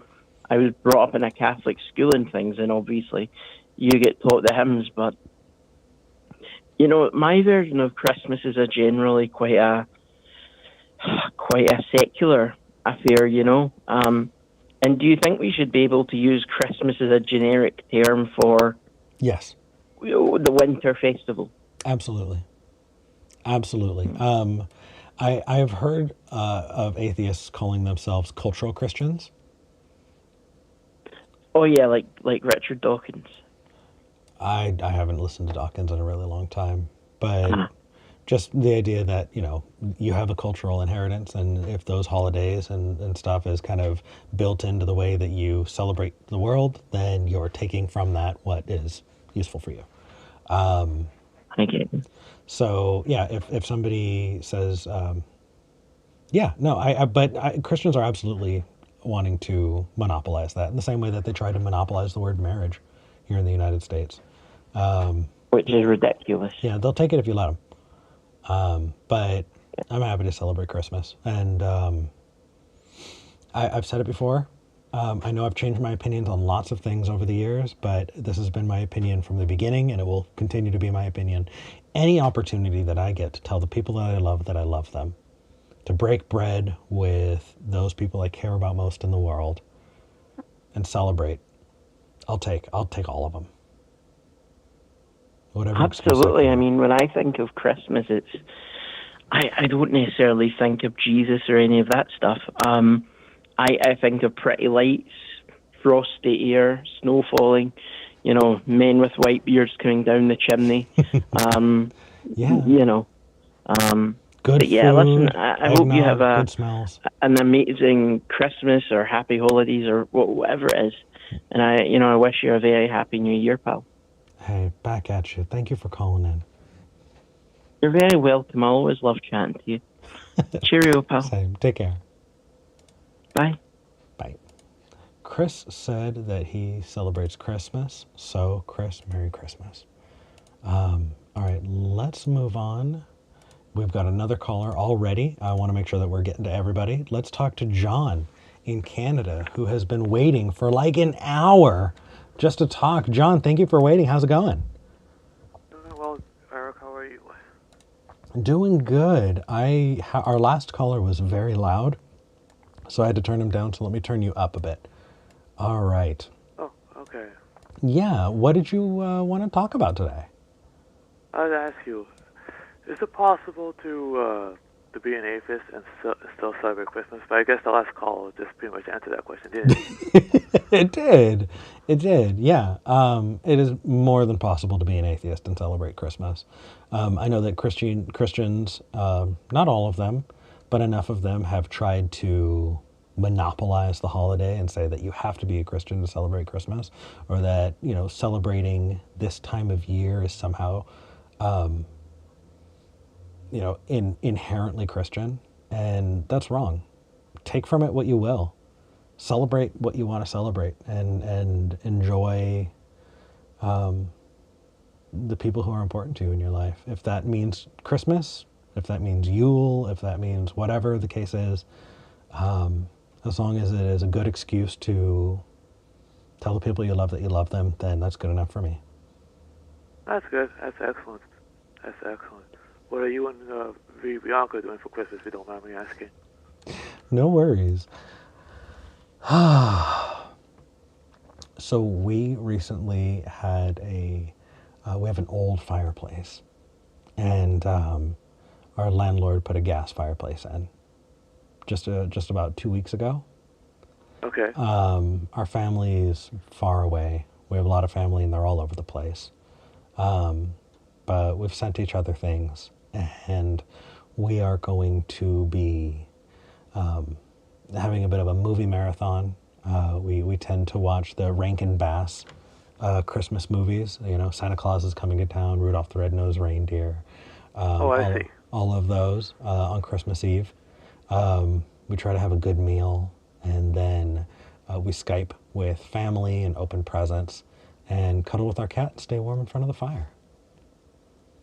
E: I was brought up in a Catholic school and things, and obviously you get taught the hymns, but my version of Christmas is generally quite a secular affair, and do you think we should be able to use Christmas as a generic term for
A: yes,
E: the winter festival?
A: Absolutely. I've heard of atheists calling themselves cultural Christians.
E: Oh yeah, like Richard Dawkins.
A: I haven't listened to Dawkins in a really long time, but just the idea that, you have a cultural inheritance, and if those holidays and stuff is kind of built into the way that you celebrate the world, then you're taking from that what is useful for you.
E: Okay.
A: So yeah, if somebody says, Christians are absolutely wanting to monopolize that in the same way that they try to monopolize the word marriage here in the United States.
E: Which is ridiculous.
A: Yeah, they'll take it if you let them. But I'm happy to celebrate Christmas. And I've said it before, I know I've changed my opinions on lots of things over the years, but this has been my opinion from the beginning, and it will continue to be my opinion. Any opportunity that I get to tell the people that I love them, to break bread with those people I care about most in the world, and celebrate, I'll take all of them. Whatever excuse
E: Absolutely.
A: I
E: I
A: can.
E: mean, when I think of Christmas, I don't necessarily think of Jesus or any of that stuff. I think of pretty lights, frosty air, snow falling, men with white beards coming down the chimney.
A: Yeah.
E: You know,
A: Good
E: but yeah, listen,
A: food,
E: I hope you have
A: eggnog, good smells.
E: an amazing Christmas or happy holidays or whatever it is. And I wish you a very happy new year, pal.
A: Hey, back at you. Thank you for calling in.
E: You're very welcome. I always love chatting to you. Cheerio, pal.
A: Same. Take care.
E: Bye.
A: Bye. Chris said that he celebrates Christmas. So, Chris, Merry Christmas. All right, let's move on. We've got another caller already. I want to make sure that we're getting to everybody. Let's talk to John in Canada, who has been waiting for like an hour just to talk. John, thank you for waiting. How's it going?
F: Well, Eric, how are you?
A: Doing good. Our last caller was very loud, so I had to turn him down. So let me turn you up a bit. All right.
F: Oh, okay.
A: Yeah. What did you want to talk about today?
F: I'd ask you, is it possible to be an atheist and still celebrate Christmas? But I guess the last call just pretty much answered that question, didn't it?
A: It did. It did. Yeah. It is more than possible to be an atheist and celebrate Christmas. I know that Christians, not all of them, but enough of them have tried to monopolize the holiday and say that you have to be a Christian to celebrate Christmas, or that, celebrating this time of year is somehow, inherently Christian. And that's wrong. Take from it what you will. Celebrate what you want to celebrate, and enjoy the people who are important to you in your life. If that means Christmas, if that means Yule, if that means whatever the case is, as long as it is a good excuse to tell the people you love that you love them, then that's good enough for me.
F: That's good. That's excellent. That's excellent. What are you and Bianca doing for Christmas, if you don't mind me asking?
A: No worries. So we recently had we have an old fireplace, and our landlord put a gas fireplace in just about 2 weeks ago.
F: Okay.
A: Our family is far away. We have a lot of family, and they're all over the place. But we've sent each other things, and we are going to be having a bit of a movie marathon. We tend to watch the Rankin Bass Christmas movies. Santa Claus is Coming to Town, Rudolph the Red-Nosed Reindeer.
F: I see.
A: All of those on Christmas Eve. We try to have a good meal, and then we Skype with family and open presents, and cuddle with our cat and stay warm in front of the fire.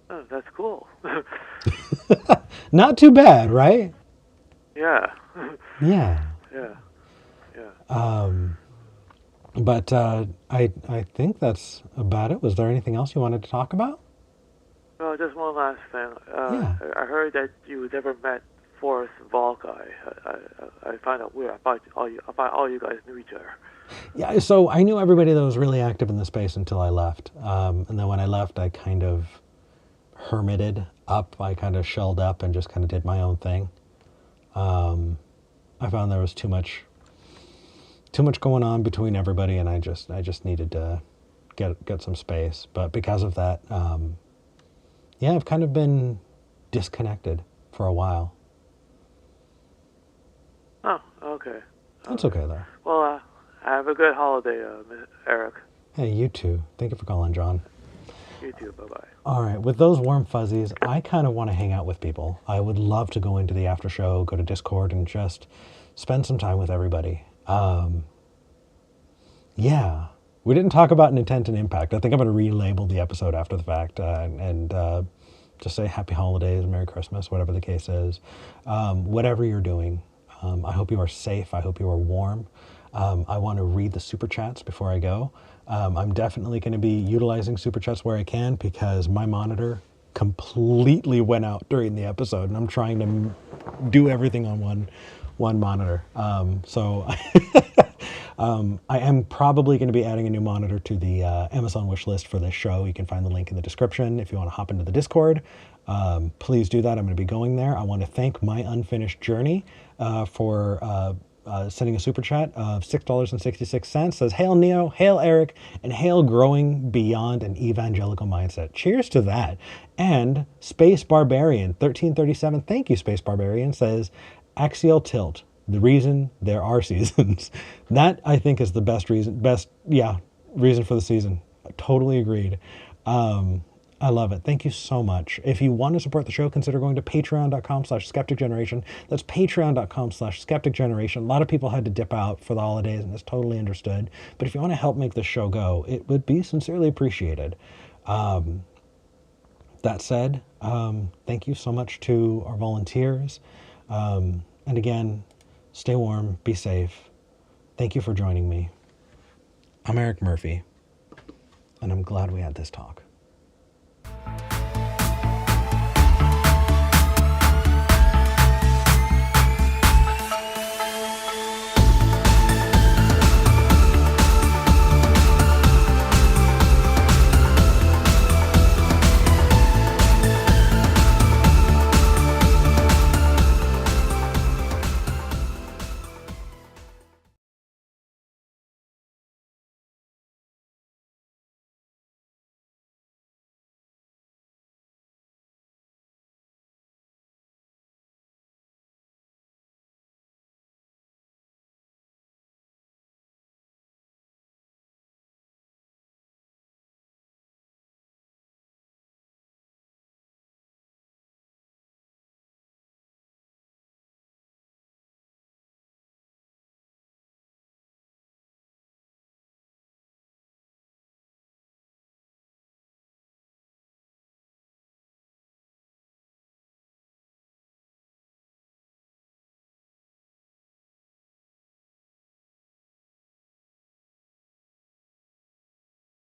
F: Oh, that's cool.
A: Not too bad, right?
F: Yeah.
A: Yeah.
F: Yeah.
A: But I think that's about it. Was there anything else you wanted to talk about?
F: Well, just one last thing.
A: Yeah.
F: I heard that you never met Forrest Volkai. I find that weird. I thought all you guys knew each other.
A: Yeah, so I knew everybody that was really active in the space until I left. And then when I left, I kind of hermited up. I kind of shelled up and just kind of did my own thing. I found there was too much going on between everybody, and I just needed to get some space. But because of that, I've kind of been disconnected for a while.
F: Oh, okay.
A: That's okay though.
F: Well, have a good holiday, Eric.
A: Hey, you too. Thank you for calling, John.
F: You too. Bye-bye.
A: All right, with those warm fuzzies, I kind of want to hang out with people. I would love to go into the after show, go to Discord, and just spend some time with everybody. Yeah, we didn't talk about an intent and impact. I think I'm going to relabel the episode after the fact and just say Happy Holidays, Merry Christmas, whatever the case is. Whatever you're doing, I hope you are safe. I hope you are warm. I want to read the super chats before I go. I'm definitely going to be utilizing super chats where I can because my monitor completely went out during the episode, and I'm trying to do everything on one monitor. I am probably going to be adding a new monitor to the Amazon wish list for this show. You can find the link in the description if you want to hop into the Discord. Please do that. I'm going to be going there. I want to thank My Unfinished Journey for sending a super chat of $6.66. Says, "Hail Neo, hail Eric, and hail growing beyond an evangelical mindset." Cheers to that. And Space Barbarian 1337, thank you, Space Barbarian, says, "Axial tilt. The reason there are seasons." That, I think, is the best reason for the season. Totally agreed. I love it. Thank you so much. If you want to support the show, consider going to patreon.com/skepticgeneration. That's patreon.com/skepticgeneration. A lot of people had to dip out for the holidays, and it's totally understood. But if you want to help make this show go, it would be sincerely appreciated. That said, thank you so much to our volunteers. And again, stay warm, be safe. Thank you for joining me. I'm Eric Murphy, and I'm glad we had this talk.